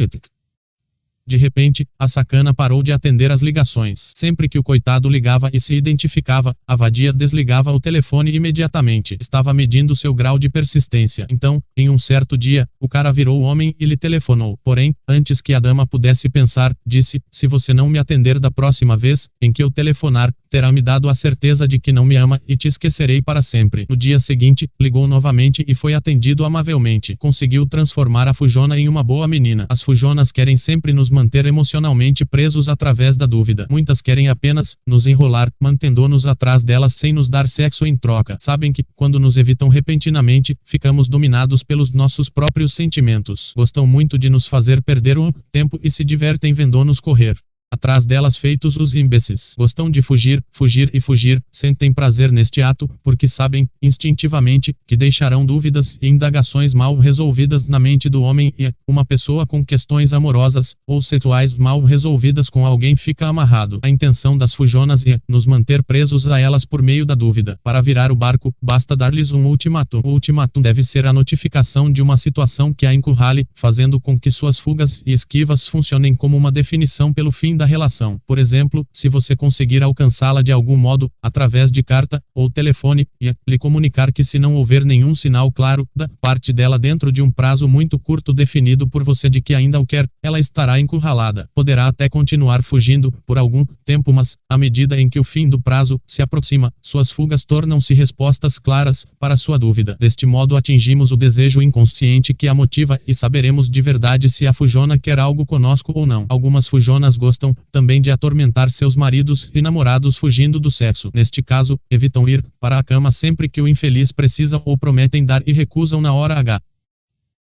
De repente, a sacana parou de atender as ligações. Sempre que o coitado ligava e se identificava, a vadia desligava o telefone imediatamente. Estava medindo seu grau de persistência. Então, em um certo dia, o cara virou o homem e lhe telefonou. Porém, antes que a dama pudesse pensar, disse: "Se você não me atender da próxima vez em que eu telefonar, terá me dado a certeza de que não me ama e te esquecerei para sempre." No dia seguinte, ligou novamente e foi atendido amavelmente. Conseguiu transformar a fujona em uma boa menina. As fujonas querem sempre nos manter emocionalmente presos através da dúvida. Muitas querem apenas nos enrolar, mantendo-nos atrás delas sem nos dar sexo em troca. Sabem que, quando nos evitam repentinamente, ficamos dominados pelos nossos próprios sentimentos. Gostam muito de nos fazer perder o tempo e se divertem vendo-nos correr. atrás delas feitos os imbecis. Gostam de fugir, fugir e fugir, sentem prazer neste ato, porque sabem, instintivamente, que deixarão dúvidas e indagações mal resolvidas na mente do homem e, uma pessoa com questões amorosas ou sexuais mal resolvidas com alguém fica amarrado. A intenção das fujonas é nos manter presos a elas por meio da dúvida. Para virar o barco, basta dar-lhes um ultimatum. O ultimatum deve ser a notificação de uma situação que a encurrale, fazendo com que suas fugas e esquivas funcionem como uma definição pelo fim da relação. Por exemplo, se você conseguir alcançá-la de algum modo, através de carta ou telefone, e lhe comunicar que se não houver nenhum sinal claro da parte dela dentro de um prazo muito curto definido por você de que ainda o quer, ela estará encurralada. Poderá até continuar fugindo por algum tempo, mas, à medida em que o fim do prazo se aproxima, suas fugas tornam-se respostas claras para sua dúvida. Deste modo atingimos o desejo inconsciente que a motiva e saberemos de verdade se a fujona quer algo conosco ou não. Algumas fujonas gostam também de atormentar seus maridos e namorados fugindo do sexo. Neste caso, evitam ir para a cama sempre que o infeliz precisa ou prometem dar e recusam na hora H.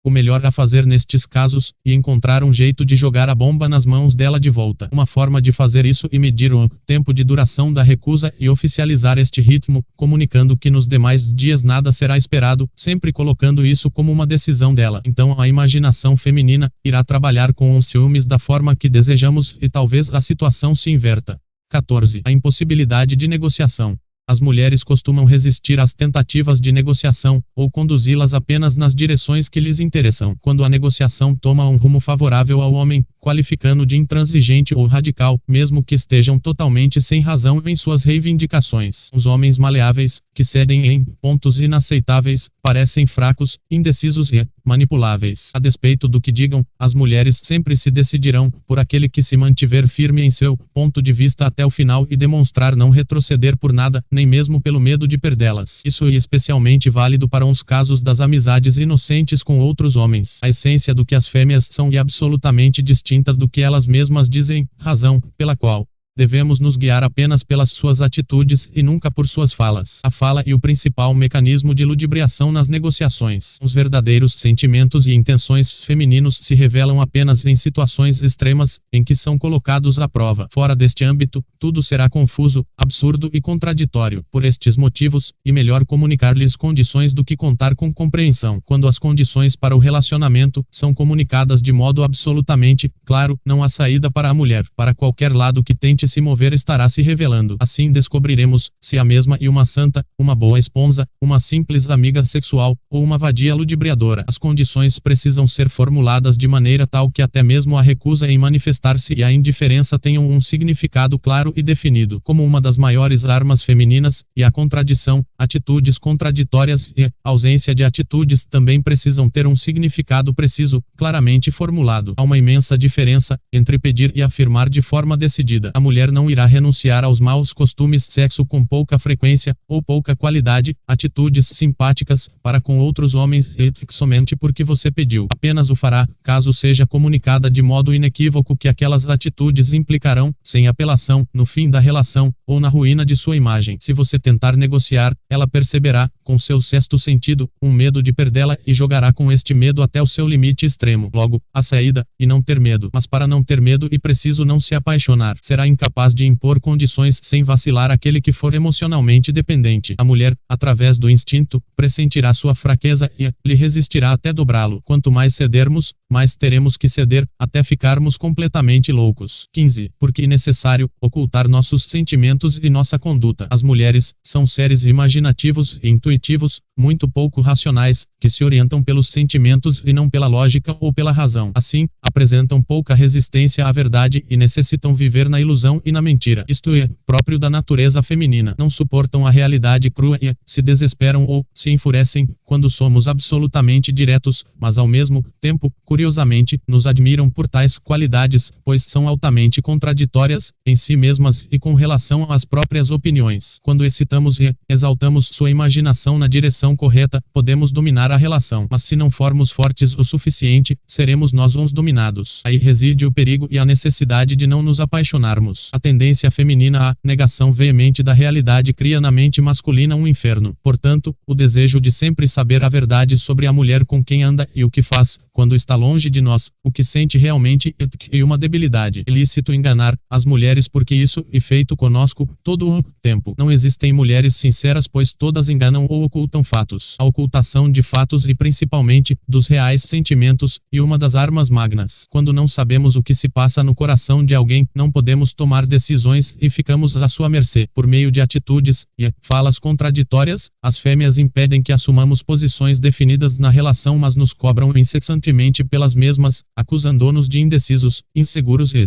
O melhor a fazer nestes casos é encontrar um jeito de jogar a bomba nas mãos dela de volta. Uma forma de fazer isso é medir o tempo de duração da recusa e oficializar este ritmo, comunicando que nos demais dias nada será esperado, sempre colocando isso como uma decisão dela. Então a imaginação feminina irá trabalhar com os ciúmes da forma que desejamos e talvez a situação se inverta. 14. A impossibilidade de negociação. As mulheres costumam resistir às tentativas de negociação, ou conduzi-las apenas nas direções que lhes interessam. Quando a negociação toma um rumo favorável ao homem, qualificando de intransigente ou radical, mesmo que estejam totalmente sem razão em suas reivindicações. Os homens maleáveis, que cedem em pontos inaceitáveis, parecem fracos, indecisos e manipuláveis. A despeito do que digam, as mulheres sempre se decidirão por aquele que se mantiver firme em seu ponto de vista até o final e demonstrar não retroceder por nada, nem mesmo pelo medo de perdê-las. Isso é especialmente válido para uns casos das amizades inocentes com outros homens. A essência do que as fêmeas são é absolutamente distinta do que elas mesmas dizem, razão pela qual devemos nos guiar apenas pelas suas atitudes e nunca por suas falas. A fala é o principal mecanismo de ludibriação nas negociações. Os verdadeiros sentimentos e intenções femininos se revelam apenas em situações extremas, em que são colocados à prova. Fora deste âmbito, tudo será confuso, absurdo e contraditório. Por estes motivos, é melhor comunicar-lhes condições do que contar com compreensão. Quando as condições para o relacionamento são comunicadas de modo absolutamente claro, não há saída para a mulher. Para qualquer lado que tente se mover estará se revelando. Assim descobriremos se a mesma é uma santa, uma boa esposa, uma simples amiga sexual ou uma vadia ludibriadora. As condições precisam ser formuladas de maneira tal que até mesmo a recusa em manifestar-se e a indiferença tenham um significado claro e definido. Como uma das maiores armas femininas, e a contradição, atitudes contraditórias e ausência de atitudes também precisam ter um significado preciso, claramente formulado. Há uma imensa diferença entre pedir e afirmar de forma decidida. A mulher não irá renunciar aos maus costumes, sexo com pouca frequência ou pouca qualidade, atitudes simpáticas para com outros homens somente porque você pediu. Apenas o fará, caso seja comunicada de modo inequívoco que aquelas atitudes implicarão, sem apelação, no fim da relação ou na ruína de sua imagem. Se você tentar negociar, ela perceberá, com seu sexto sentido, um medo de perdê-la e jogará com este medo até o seu limite extremo. Logo, a saída, e não ter medo. Mas para não ter medo é preciso não se apaixonar. Será incapaz de impor condições sem vacilar aquele que for emocionalmente dependente. A mulher, através do instinto, pressentirá sua fraqueza e lhe resistirá até dobrá-lo. Quanto mais cedermos, mais teremos que ceder, até ficarmos completamente loucos. 15. Porque é necessário ocultar nossos sentimentos e nossa conduta. As mulheres são seres imaginativos e intuitivos, muito pouco racionais, que se orientam pelos sentimentos e não pela lógica ou pela razão. Assim, apresentam pouca resistência à verdade e necessitam viver na ilusão e na mentira. Isto é, próprio da natureza feminina. Não suportam a realidade crua e se desesperam ou se enfurecem quando somos absolutamente diretos, mas ao mesmo tempo, curiosamente, nos admiram por tais qualidades, pois são altamente contraditórias em si mesmas e com relação às próprias opiniões. Quando excitamos e exaltamos sua imaginação na direção correta, podemos dominar a relação. Mas se não formos fortes o suficiente, seremos nós uns dominados. Aí reside o perigo e a necessidade de não nos apaixonarmos. A tendência feminina à negação veemente da realidade cria na mente masculina um inferno. Portanto, o desejo de sempre saber a verdade sobre a mulher com quem anda e o que faz, quando está longe de nós, o que sente realmente é uma debilidade. É lícito enganar as mulheres porque isso é feito conosco todo o tempo. Não existem mulheres sinceras pois todas enganam ou ocultam fatos. A ocultação de fatos e principalmente dos reais sentimentos é uma das armas magnas. Quando não sabemos o que se passa no coração de alguém, não podemos tomar decisões e ficamos à sua mercê. Por meio de atitudes e falas contraditórias, as fêmeas impedem que assumamos posições definidas na relação mas nos cobram incessantemente pelas mesmas, acusando-nos de indecisos, inseguros e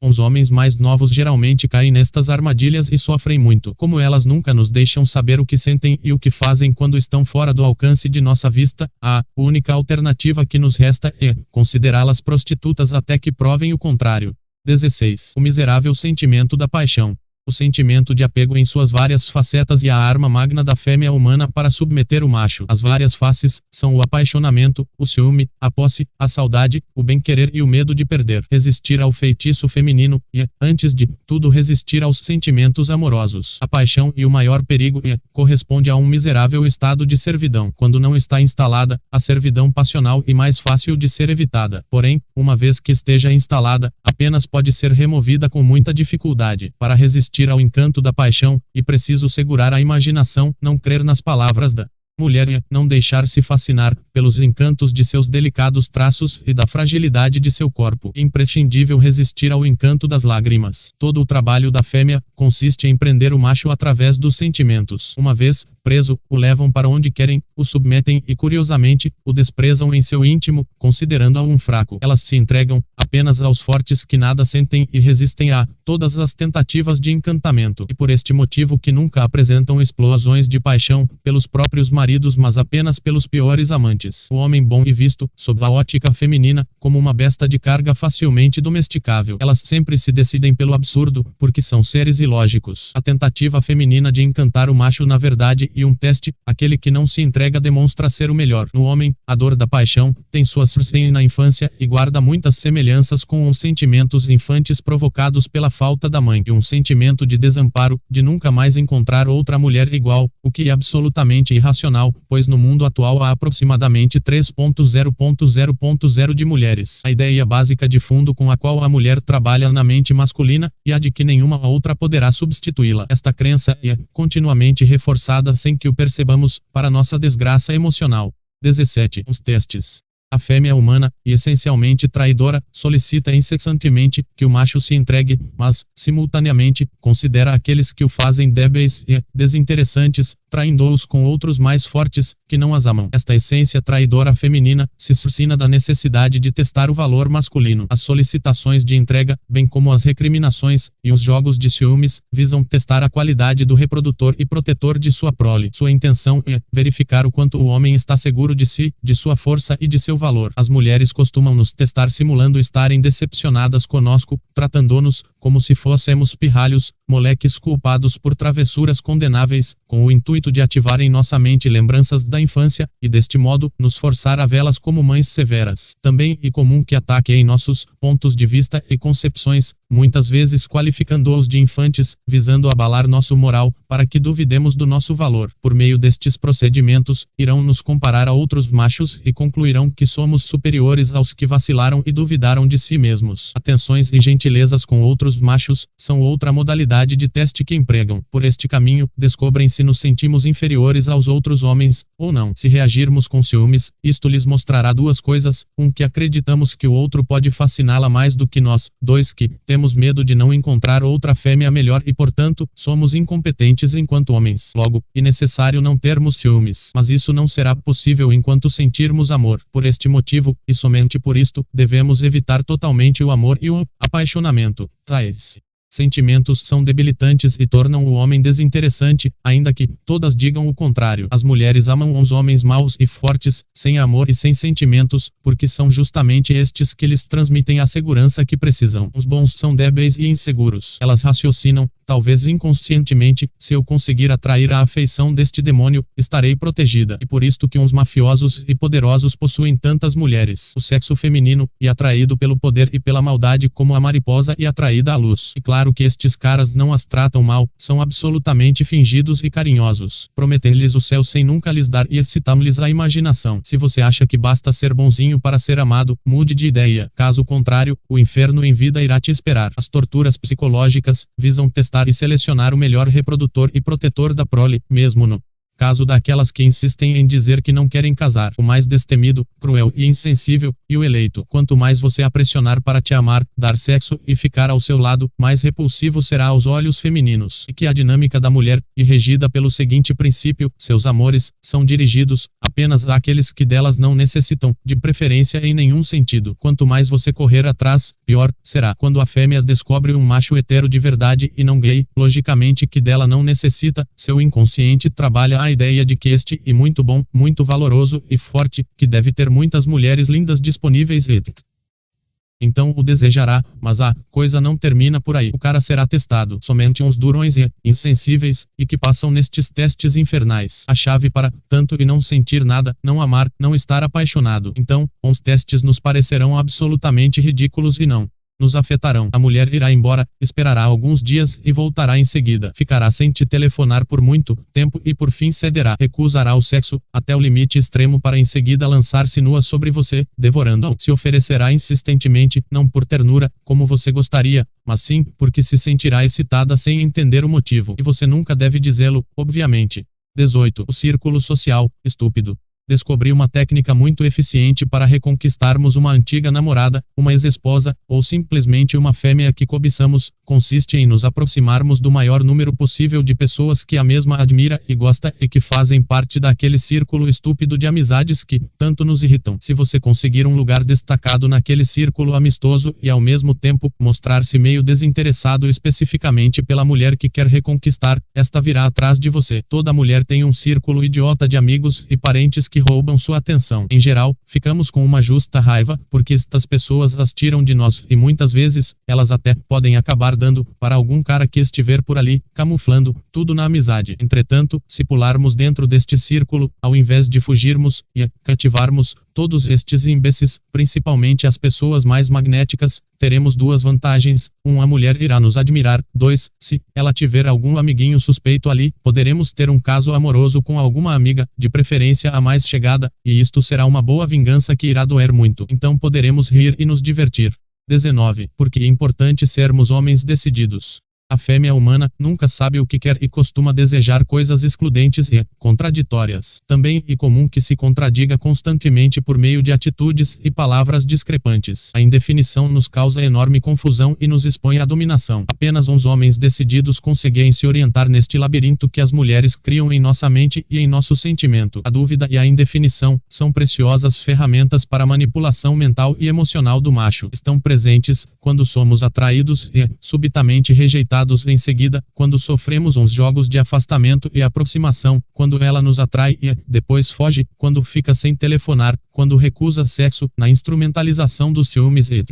os homens mais novos geralmente caem nestas armadilhas e sofrem muito. Como elas nunca nos deixam saber o que sentem e o que fazem quando estão fora do alcance de nossa vista, a única alternativa que nos resta é considerá-las prostitutas até que provem o contrário. 16. O miserável sentimento da paixão. O sentimento de apego em suas várias facetas e a arma magna da fêmea humana para submeter o macho. As várias faces são o apaixonamento, o ciúme, a posse, a saudade, o bem-querer e o medo de perder. Resistir ao feitiço feminino e, antes de tudo, resistir aos sentimentos amorosos. A paixão e o maior perigo corresponde a um miserável estado de servidão. Quando não está instalada, a servidão passional é mais fácil de ser evitada. Porém, uma vez que esteja instalada, apenas pode ser removida com muita dificuldade. Para resistir ao encanto da paixão, é preciso segurar a imaginação, não crer nas palavras da mulher e não deixar-se fascinar pelos encantos de seus delicados traços e da fragilidade de seu corpo. É imprescindível resistir ao encanto das lágrimas. Todo o trabalho da fêmea consiste em prender o macho através dos sentimentos. Uma vez preso, o levam para onde querem, o submetem e curiosamente, o desprezam em seu íntimo, considerando-o um fraco. Elas se entregam apenas aos fortes que nada sentem e resistem a todas as tentativas de encantamento. E por este motivo que nunca apresentam explosões de paixão pelos próprios maridos mas apenas pelos piores amantes. O homem bom é visto, sob a ótica feminina, como uma besta de carga facilmente domesticável. Elas sempre se decidem pelo absurdo, porque são seres ilógicos. A tentativa feminina de encantar o macho na verdade e um teste, aquele que não se entrega demonstra ser o melhor. No homem, a dor da paixão tem suas raízes na infância e guarda muitas semelhanças com os sentimentos infantes provocados pela falta da mãe e um sentimento de desamparo, de nunca mais encontrar outra mulher igual, o que é absolutamente irracional, pois no mundo atual há aproximadamente 3.0.0.0 de mulheres. A ideia básica de fundo com a qual a mulher trabalha na mente masculina e a de que nenhuma outra poderá substituí-la. Esta crença é continuamente reforçada sem que o percebamos, para nossa desgraça emocional. 17. Os testes. A fêmea humana, e essencialmente traidora, solicita incessantemente que o macho se entregue, mas, simultaneamente, considera aqueles que o fazem débeis e desinteressantes, traindo-os com outros mais fortes, que não as amam. Esta essência traidora feminina se suscina da necessidade de testar o valor masculino. As solicitações de entrega, bem como as recriminações e os jogos de ciúmes, visam testar a qualidade do reprodutor e protetor de sua prole. Sua intenção é verificar o quanto o homem está seguro de si, de sua força e de seu valor. As mulheres costumam nos testar simulando estarem decepcionadas conosco, tratando-nos como se fôssemos pirralhos, moleques culpados por travessuras condenáveis, com o intuito de ativar em nossa mente lembranças da infância, e deste modo, nos forçar a vê-las como mães severas. Também é comum que ataquem nossos pontos de vista e concepções, muitas vezes qualificando-os de infantes, visando abalar nosso moral, para que duvidemos do nosso valor. Por meio destes procedimentos, irão nos comparar a outros machos e concluirão que somos superiores aos que vacilaram e duvidaram de si mesmos. Atenções e gentilezas com outros machos são outra modalidade de teste que empregam. Por este caminho, descobrem se nos sentimos inferiores aos outros homens, ou não. Se reagirmos com ciúmes, isto lhes mostrará duas coisas: que acreditamos que o outro pode fasciná-la mais do que nós; 2, que temos medo de não encontrar outra fêmea melhor e, portanto, somos incompetentes enquanto homens. Logo, é necessário não termos ciúmes. Mas isso não será possível enquanto sentirmos amor. Por este motivo, e somente por isto, devemos evitar totalmente o amor e o apaixonamento. Tais sentimentos são debilitantes e tornam o homem desinteressante, ainda que todas digam o contrário. As mulheres amam os homens maus e fortes, sem amor e sem sentimentos, porque são justamente estes que lhes transmitem a segurança que precisam. Os bons são débeis e inseguros. Elas raciocinam, talvez inconscientemente: se eu conseguir atrair a afeição deste demônio, estarei protegida. E por isto que uns mafiosos e poderosos possuem tantas mulheres. O sexo feminino é atraído pelo poder e pela maldade como a mariposa é atraída à luz. E claro claro que estes caras não as tratam mal, são absolutamente fingidos e carinhosos. Prometem-lhes o céu sem nunca lhes dar e excitam-lhes a imaginação. Se você acha que basta ser bonzinho para ser amado, mude de ideia. Caso contrário, o inferno em vida irá te esperar. As torturas psicológicas visam testar e selecionar o melhor reprodutor e protetor da prole, mesmo no caso daquelas que insistem em dizer que não querem casar. O mais destemido, cruel e insensível, e o eleito. Quanto mais você a pressionar para te amar, dar sexo e ficar ao seu lado, mais repulsivo será aos olhos femininos. E que a dinâmica da mulher é regida pelo seguinte princípio: seus amores são dirigidos apenas àqueles que delas não necessitam, de preferência em nenhum sentido. Quanto mais você correr atrás, pior será. Quando a fêmea descobre um macho hetero de verdade e não gay, logicamente que dela não necessita, seu inconsciente trabalha a ideia de que este é muito bom, muito valoroso e forte, que deve ter muitas mulheres lindas disponíveis e então o desejará, mas a coisa não termina por aí. O cara será testado. Somente uns durões e insensíveis, e que passam nestes testes infernais. A chave para tanto e não sentir nada, não amar, não estar apaixonado. Então, uns testes nos parecerão absolutamente ridículos e não nos afetarão. A mulher irá embora, esperará alguns dias e voltará em seguida. Ficará sem te telefonar por muito tempo e por fim cederá. Recusará o sexo, até o limite extremo para em seguida lançar-se nua sobre você, devorando-o. Se oferecerá insistentemente, não por ternura, como você gostaria, mas sim porque se sentirá excitada sem entender o motivo. E você nunca deve dizê-lo, obviamente. 18. O círculo social, estúpido. Descobri uma técnica muito eficiente para reconquistarmos uma antiga namorada, uma ex-esposa, ou simplesmente uma fêmea que cobiçamos. Consiste em nos aproximarmos do maior número possível de pessoas que a mesma admira e gosta e que fazem parte daquele círculo estúpido de amizades que tanto nos irritam. Se você conseguir um lugar destacado naquele círculo amistoso e ao mesmo tempo mostrar-se meio desinteressado especificamente pela mulher que quer reconquistar, esta virá atrás de você. Toda mulher tem um círculo idiota de amigos e parentes que roubam sua atenção. Em geral, ficamos com uma justa raiva, porque estas pessoas as tiram de nós, e muitas vezes, elas até podem acabar dando para algum cara que estiver por ali, camuflando tudo na amizade. Entretanto, se pularmos dentro deste círculo, ao invés de fugirmos e cativarmos todos estes imbecis, principalmente as pessoas mais magnéticas, teremos duas vantagens: 1. A mulher irá nos admirar. 2. Se ela tiver algum amiguinho suspeito ali, poderemos ter um caso amoroso com alguma amiga, de preferência a mais chegada, e isto será uma boa vingança que irá doer muito. Então poderemos rir e nos divertir. 19. Porque é importante sermos homens decididos. A fêmea humana nunca sabe o que quer e costuma desejar coisas excludentes e contraditórias. Também é comum que se contradiga constantemente por meio de atitudes e palavras discrepantes. A indefinição nos causa enorme confusão e nos expõe à dominação. Apenas uns homens decididos conseguem se orientar neste labirinto que as mulheres criam em nossa mente e em nosso sentimento. A dúvida e a indefinição são preciosas ferramentas para a manipulação mental e emocional do macho. Estão presentes quando somos atraídos e subitamente rejeitados em seguida, quando sofremos uns jogos de afastamento e aproximação, quando ela nos atrai e depois foge, quando fica sem telefonar, quando recusa sexo, na instrumentalização dos ciúmes e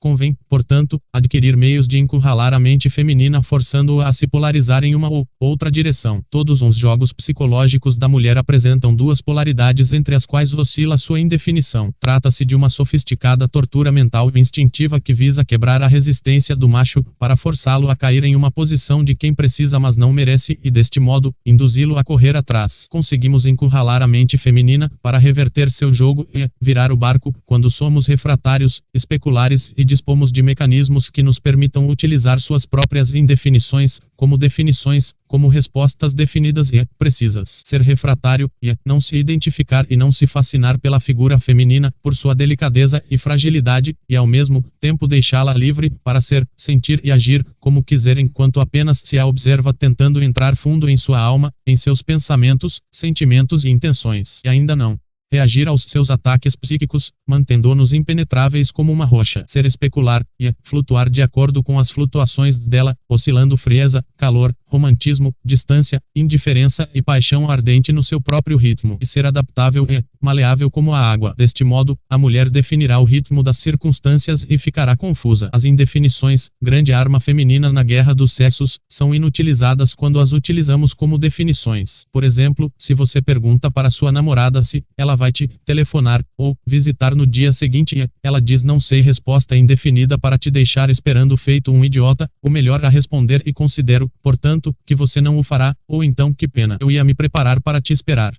convém, portanto, adquirir meios de encurralar a mente feminina forçando-a a se polarizar em uma ou outra direção. Todos os jogos psicológicos da mulher apresentam duas polaridades entre as quais oscila sua indefinição. Trata-se de uma sofisticada tortura mental e instintiva que visa quebrar a resistência do macho, para forçá-lo a cair em uma posição de quem precisa mas não merece e, deste modo, induzi-lo a correr atrás. Conseguimos encurralar a mente feminina, para reverter seu jogo e virar o barco, quando somos refratários, especulares e dispomos de mecanismos que nos permitam utilizar suas próprias indefinições, como definições, como respostas definidas e precisas. Ser refratário e não se identificar e não se fascinar pela figura feminina, por sua delicadeza e fragilidade, e ao mesmo tempo deixá-la livre para ser, sentir e agir como quiser enquanto apenas se a observa tentando entrar fundo em sua alma, em seus pensamentos, sentimentos e intenções. E ainda não reagir aos seus ataques psíquicos, mantendo-nos impenetráveis como uma rocha. Ser especular e flutuar de acordo com as flutuações dela, oscilando frieza, calor, romantismo, distância, indiferença e paixão ardente no seu próprio ritmo, e ser adaptável e maleável como a água. Deste modo, a mulher definirá o ritmo das circunstâncias e ficará confusa. As indefinições, grande arma feminina na guerra dos sexos, são inutilizadas quando as utilizamos como definições. Por exemplo, se você pergunta para sua namorada se ela vai te telefonar ou visitar no dia seguinte e ela diz não sei, resposta indefinida para te deixar esperando feito um idiota, o melhor a responder e considero, portanto, que você não o fará, ou então que pena, eu ia me preparar para te esperar.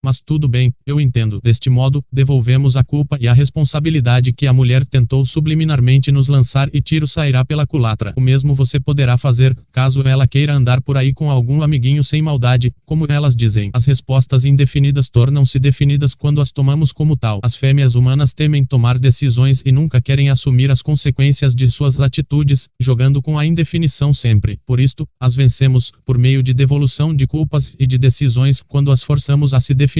Mas tudo bem, eu entendo. Deste modo, devolvemos a culpa e a responsabilidade que a mulher tentou subliminarmente nos lançar e tiro sairá pela culatra. O mesmo você poderá fazer, caso ela queira andar por aí com algum amiguinho sem maldade, como elas dizem. As respostas indefinidas tornam-se definidas quando as tomamos como tal. As fêmeas humanas temem tomar decisões e nunca querem assumir as consequências de suas atitudes, jogando com a indefinição sempre. Por isto, as vencemos, por meio de devolução de culpas e de decisões, quando as forçamos a se definirem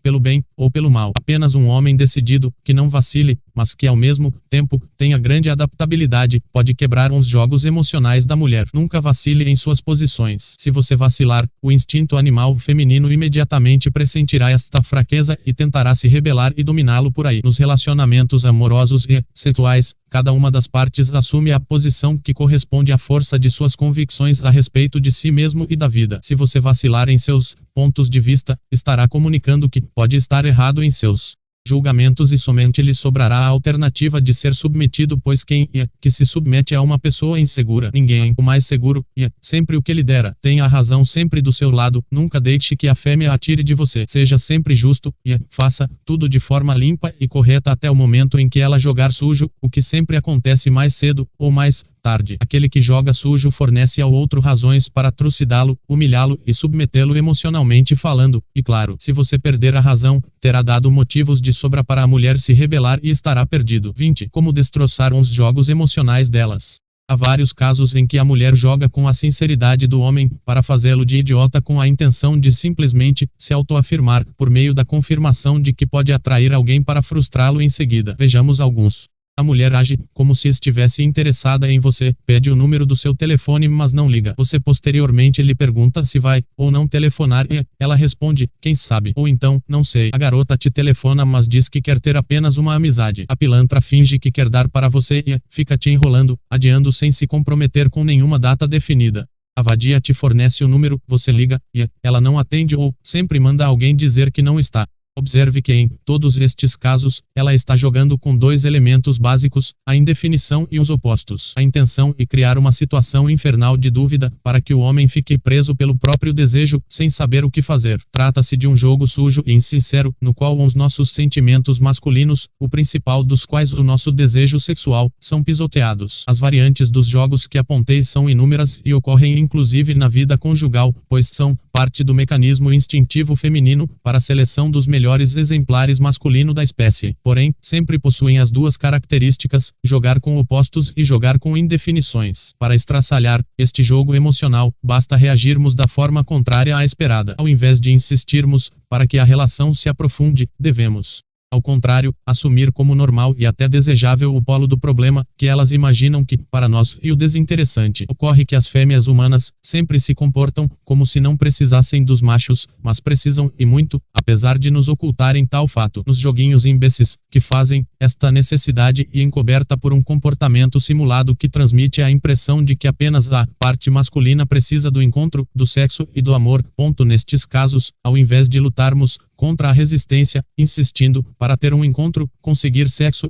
pelo bem ou pelo mal. Apenas um homem decidido, que não vacile, mas que ao mesmo tempo tenha grande adaptabilidade, pode quebrar os jogos emocionais da mulher. Nunca vacile em suas posições. Se você vacilar, o instinto animal feminino imediatamente pressentirá esta fraqueza e tentará se rebelar e dominá-lo por aí. Nos relacionamentos amorosos e sexuais, cada uma das partes assume a posição que corresponde à força de suas convicções a respeito de si mesmo e da vida. Se você vacilar em seus pontos de vista, estará comunicando que pode estar errado em seus julgamentos e somente lhe sobrará a alternativa de ser submetido, pois quem que se submete a uma pessoa insegura. Ninguém o mais seguro sempre o que lhe dera. Tenha a razão sempre do seu lado, nunca deixe que a fêmea a tire de você. Seja sempre justo faça tudo de forma limpa e correta até o momento em que ela jogar sujo, o que sempre acontece mais cedo ou mais tarde. Aquele que joga sujo fornece ao outro razões para trucidá-lo, humilhá-lo e submetê-lo emocionalmente falando, e claro, se você perder a razão, terá dado motivos de sobra para a mulher se rebelar e estará perdido. 20. Como destroçar os jogos emocionais delas. Há vários casos em que a mulher joga com a sinceridade do homem, para fazê-lo de idiota com a intenção de simplesmente se autoafirmar, por meio da confirmação de que pode atrair alguém para frustrá-lo em seguida. Vejamos alguns. A mulher age como se estivesse interessada em você, pede o número do seu telefone mas não liga. Você posteriormente lhe pergunta se vai ou não telefonar e ela responde, quem sabe, ou então, não sei. A garota te telefona mas diz que quer ter apenas uma amizade. A pilantra finge que quer dar para você e fica te enrolando, adiando sem se comprometer com nenhuma data definida. A vadia te fornece o número, você liga e ela não atende ou sempre manda alguém dizer que não está. Observe que em todos estes casos, ela está jogando com dois elementos básicos, a indefinição e os opostos. A intenção e criar uma situação infernal de dúvida, para que o homem fique preso pelo próprio desejo, sem saber o que fazer. Trata-se de um jogo sujo e insincero, no qual os nossos sentimentos masculinos, o principal dos quais o nosso desejo sexual, são pisoteados. As variantes dos jogos que apontei são inúmeras e ocorrem inclusive na vida conjugal, pois são parte do mecanismo instintivo feminino para a seleção dos melhores exemplares masculino da espécie. Porém, sempre possuem as duas características, jogar com opostos e jogar com indefinições. Para estraçalhar este jogo emocional, basta reagirmos da forma contrária à esperada. Ao invés de insistirmos para que a relação se aprofunde, devemos, ao contrário, assumir como normal e até desejável o polo do problema, que elas imaginam que, para nós, e o desinteressante. Ocorre que as fêmeas humanas sempre se comportam como se não precisassem dos machos, mas precisam, e muito, apesar de nos ocultarem tal fato. Nos joguinhos imbecis, que fazem esta necessidade e encoberta por um comportamento simulado que transmite a impressão de que apenas a parte masculina precisa do encontro, do sexo e do amor. Nestes casos, ao invés de lutarmos contra a resistência, insistindo, para ter um encontro, conseguir sexo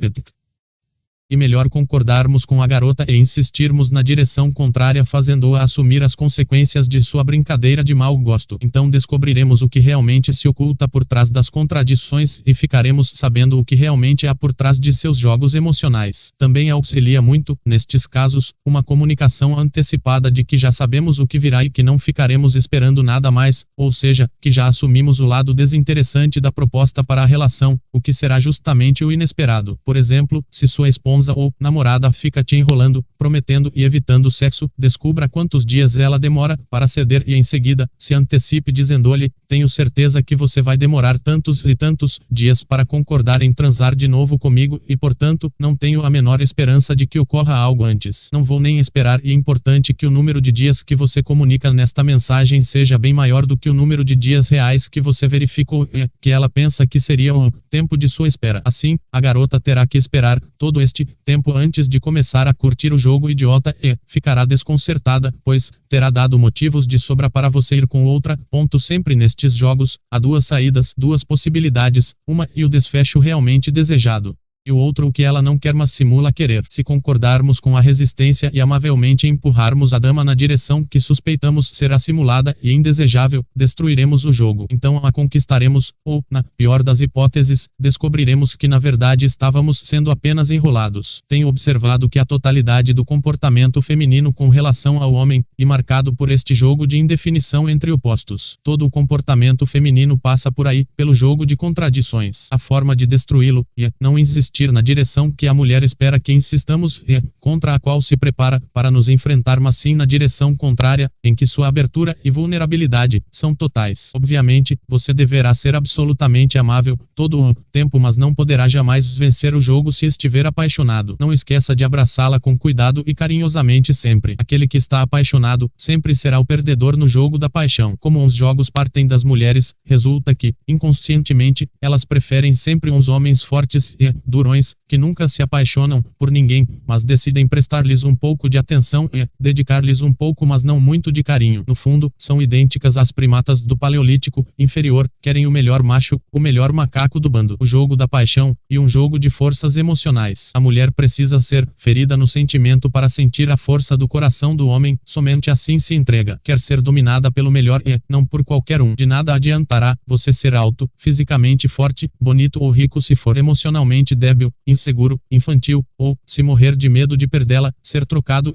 e melhor concordarmos com a garota e insistirmos na direção contrária, fazendo-a assumir as consequências de sua brincadeira de mau gosto. Então descobriremos o que realmente se oculta por trás das contradições e ficaremos sabendo o que realmente há por trás de seus jogos emocionais. Também auxilia muito, nestes casos, uma comunicação antecipada de que já sabemos o que virá e que não ficaremos esperando nada mais, ou seja, que já assumimos o lado desinteressante da proposta para a relação, o que será justamente o inesperado. Por exemplo, se sua esposa esposa ou namorada fica te enrolando, prometendo e evitando o sexo, descubra quantos dias ela demora para ceder e em seguida, se antecipe dizendo-lhe, tenho certeza que você vai demorar tantos e tantos dias para concordar em transar de novo comigo e portanto, não tenho a menor esperança de que ocorra algo antes. Não vou nem esperar e é importante que o número de dias que você comunica nesta mensagem seja bem maior do que o número de dias reais que você verificou e que ela pensa que seria o tempo de sua espera. Assim, a garota terá que esperar todo este tempo antes de começar a curtir o jogo idiota e ficará desconcertada, pois terá dado motivos de sobra para você ir com outra. Sempre nestes jogos, há duas saídas, duas possibilidades, uma e o desfecho realmente desejado. E o outro o que ela não quer mas simula querer. Se concordarmos com a resistência e amavelmente empurrarmos a dama na direção que suspeitamos será simulada e indesejável, destruiremos o jogo. Então a conquistaremos, ou, na pior das hipóteses, descobriremos que na verdade estávamos sendo apenas enrolados. Tenho observado que a totalidade do comportamento feminino com relação ao homem, e marcado por este jogo de indefinição entre opostos. Todo o comportamento feminino passa por aí, pelo jogo de contradições. A forma de destruí-lo, e não insistir na direção que a mulher espera que insistamos e contra a qual se prepara para nos enfrentar, mas sim na direção contrária, em que sua abertura e vulnerabilidade são totais. Obviamente, você deverá ser absolutamente amável todo o tempo, mas não poderá jamais vencer o jogo se estiver apaixonado. Não esqueça de abraçá-la com cuidado e carinhosamente sempre. Aquele que está apaixonado sempre será o perdedor no jogo da paixão. Como os jogos partem das mulheres, resulta que, inconscientemente, elas preferem sempre uns homens fortes e durões, que nunca se apaixonam por ninguém, mas decidem prestar-lhes um pouco de atenção e dedicar-lhes um pouco mas não muito de carinho. No fundo, são idênticas às primatas do Paleolítico inferior, querem o melhor macho, o melhor macaco do bando. O jogo da paixão, e um jogo de forças emocionais. A mulher precisa ser ferida no sentimento para sentir a força do coração do homem, somente assim se entrega. Quer ser dominada pelo melhor e não por qualquer um. De nada adiantará você ser alto, fisicamente forte, bonito ou rico se for emocionalmente débil, inseguro, infantil, ou, se morrer de medo de perdê-la, ser trocado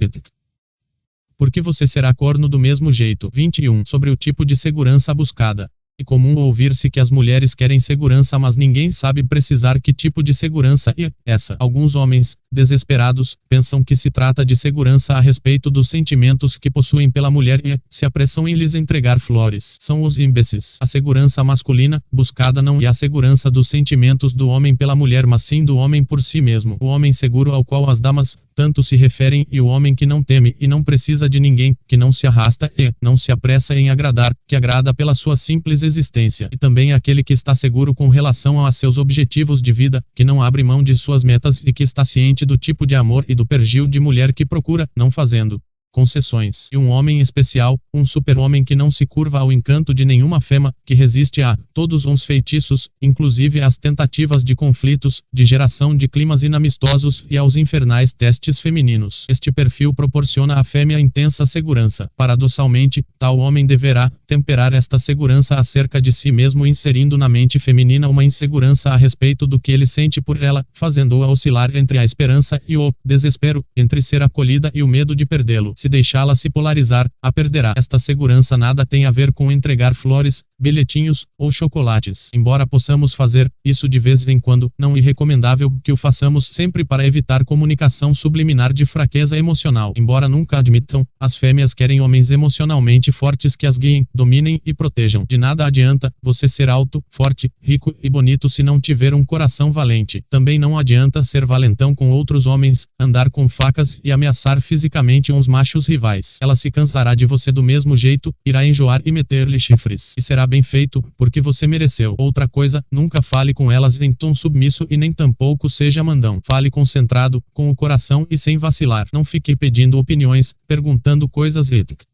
porque você será corno do mesmo jeito. 21. Sobre o tipo de segurança buscada. É comum ouvir-se que as mulheres querem segurança, mas ninguém sabe precisar que tipo de segurança é essa. Alguns homens, desesperados, pensam que se trata de segurança a respeito dos sentimentos que possuem pela mulher e se apressam em lhes entregar flores. São os imbecis. A segurança masculina, buscada não é a segurança dos sentimentos do homem pela mulher, mas sim do homem por si mesmo. O homem seguro ao qual as damas tanto se referem e o homem que não teme e não precisa de ninguém, que não se arrasta e não se apressa em agradar, que agrada pela sua simples existência. E também aquele que está seguro com relação a seus objetivos de vida, que não abre mão de suas metas e que está ciente do tipo de amor e do perfil de mulher que procura, não fazendo concessões. E um homem especial, um super-homem que não se curva ao encanto de nenhuma fêmea, que resiste a todos uns feitiços, inclusive às tentativas de conflitos, de geração de climas inamistosos e aos infernais testes femininos. Este perfil proporciona à fêmea intensa segurança. Paradoxalmente, tal homem deverá temperar esta segurança acerca de si mesmo, inserindo na mente feminina uma insegurança a respeito do que ele sente por ela, fazendo-a oscilar entre a esperança e o desespero, entre ser acolhida e o medo de perdê-lo. Se deixá-la se polarizar, a perderá. Esta segurança nada tem a ver com entregar flores, bilhetinhos ou chocolates. Embora possamos fazer isso de vez em quando, não é recomendável que o façamos sempre para evitar comunicação subliminar de fraqueza emocional. Embora nunca admitam, as fêmeas querem homens emocionalmente fortes que as guiem, dominem e protejam. De nada adianta você ser alto, forte, rico e bonito se não tiver um coração valente. Também não adianta ser valentão com outros homens, andar com facas e ameaçar fisicamente uns machos rivais. Ela se cansará de você do mesmo jeito, irá enjoar e meter-lhe chifres. E será bem feito, porque você mereceu. Outra coisa, nunca fale com elas em tom submisso e nem tampouco seja mandão. Fale concentrado, com o coração e sem vacilar. Não fique pedindo opiniões, perguntando coisas éticas.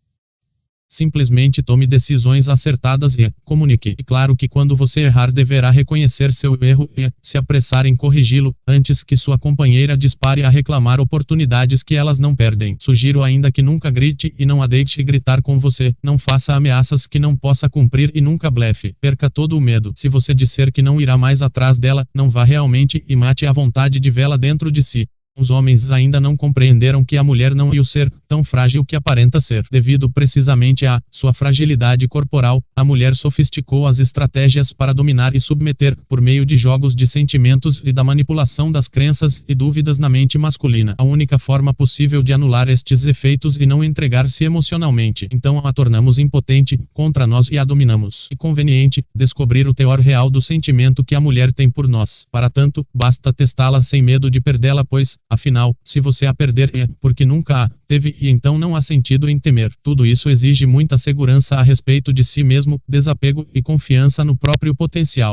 Simplesmente tome decisões acertadas e comunique. E claro que quando você errar deverá reconhecer seu erro e se apressar em corrigi-lo, antes que sua companheira dispare a reclamar oportunidades que elas não perdem. Sugiro ainda que nunca grite e não a deixe gritar com você, não faça ameaças que não possa cumprir e nunca blefe. Perca todo o medo. Se você disser que não irá mais atrás dela, não vá realmente e mate a vontade de vê-la dentro de si. Os homens ainda não compreenderam que a mulher não é o ser tão frágil que aparenta ser. Devido precisamente à sua fragilidade corporal, a mulher sofisticou as estratégias para dominar e submeter, por meio de jogos de sentimentos e da manipulação das crenças e dúvidas na mente masculina. A única forma possível de anular estes efeitos e não entregar-se emocionalmente. Então a tornamos impotente contra nós e a dominamos. É conveniente descobrir o teor real do sentimento que a mulher tem por nós. Para tanto, basta testá-la sem medo de perdê-la, pois, afinal, se você a perder é porque nunca a teve e então não há sentido em temer. Tudo isso exige muita segurança a respeito de si mesmo, desapego e confiança no próprio potencial.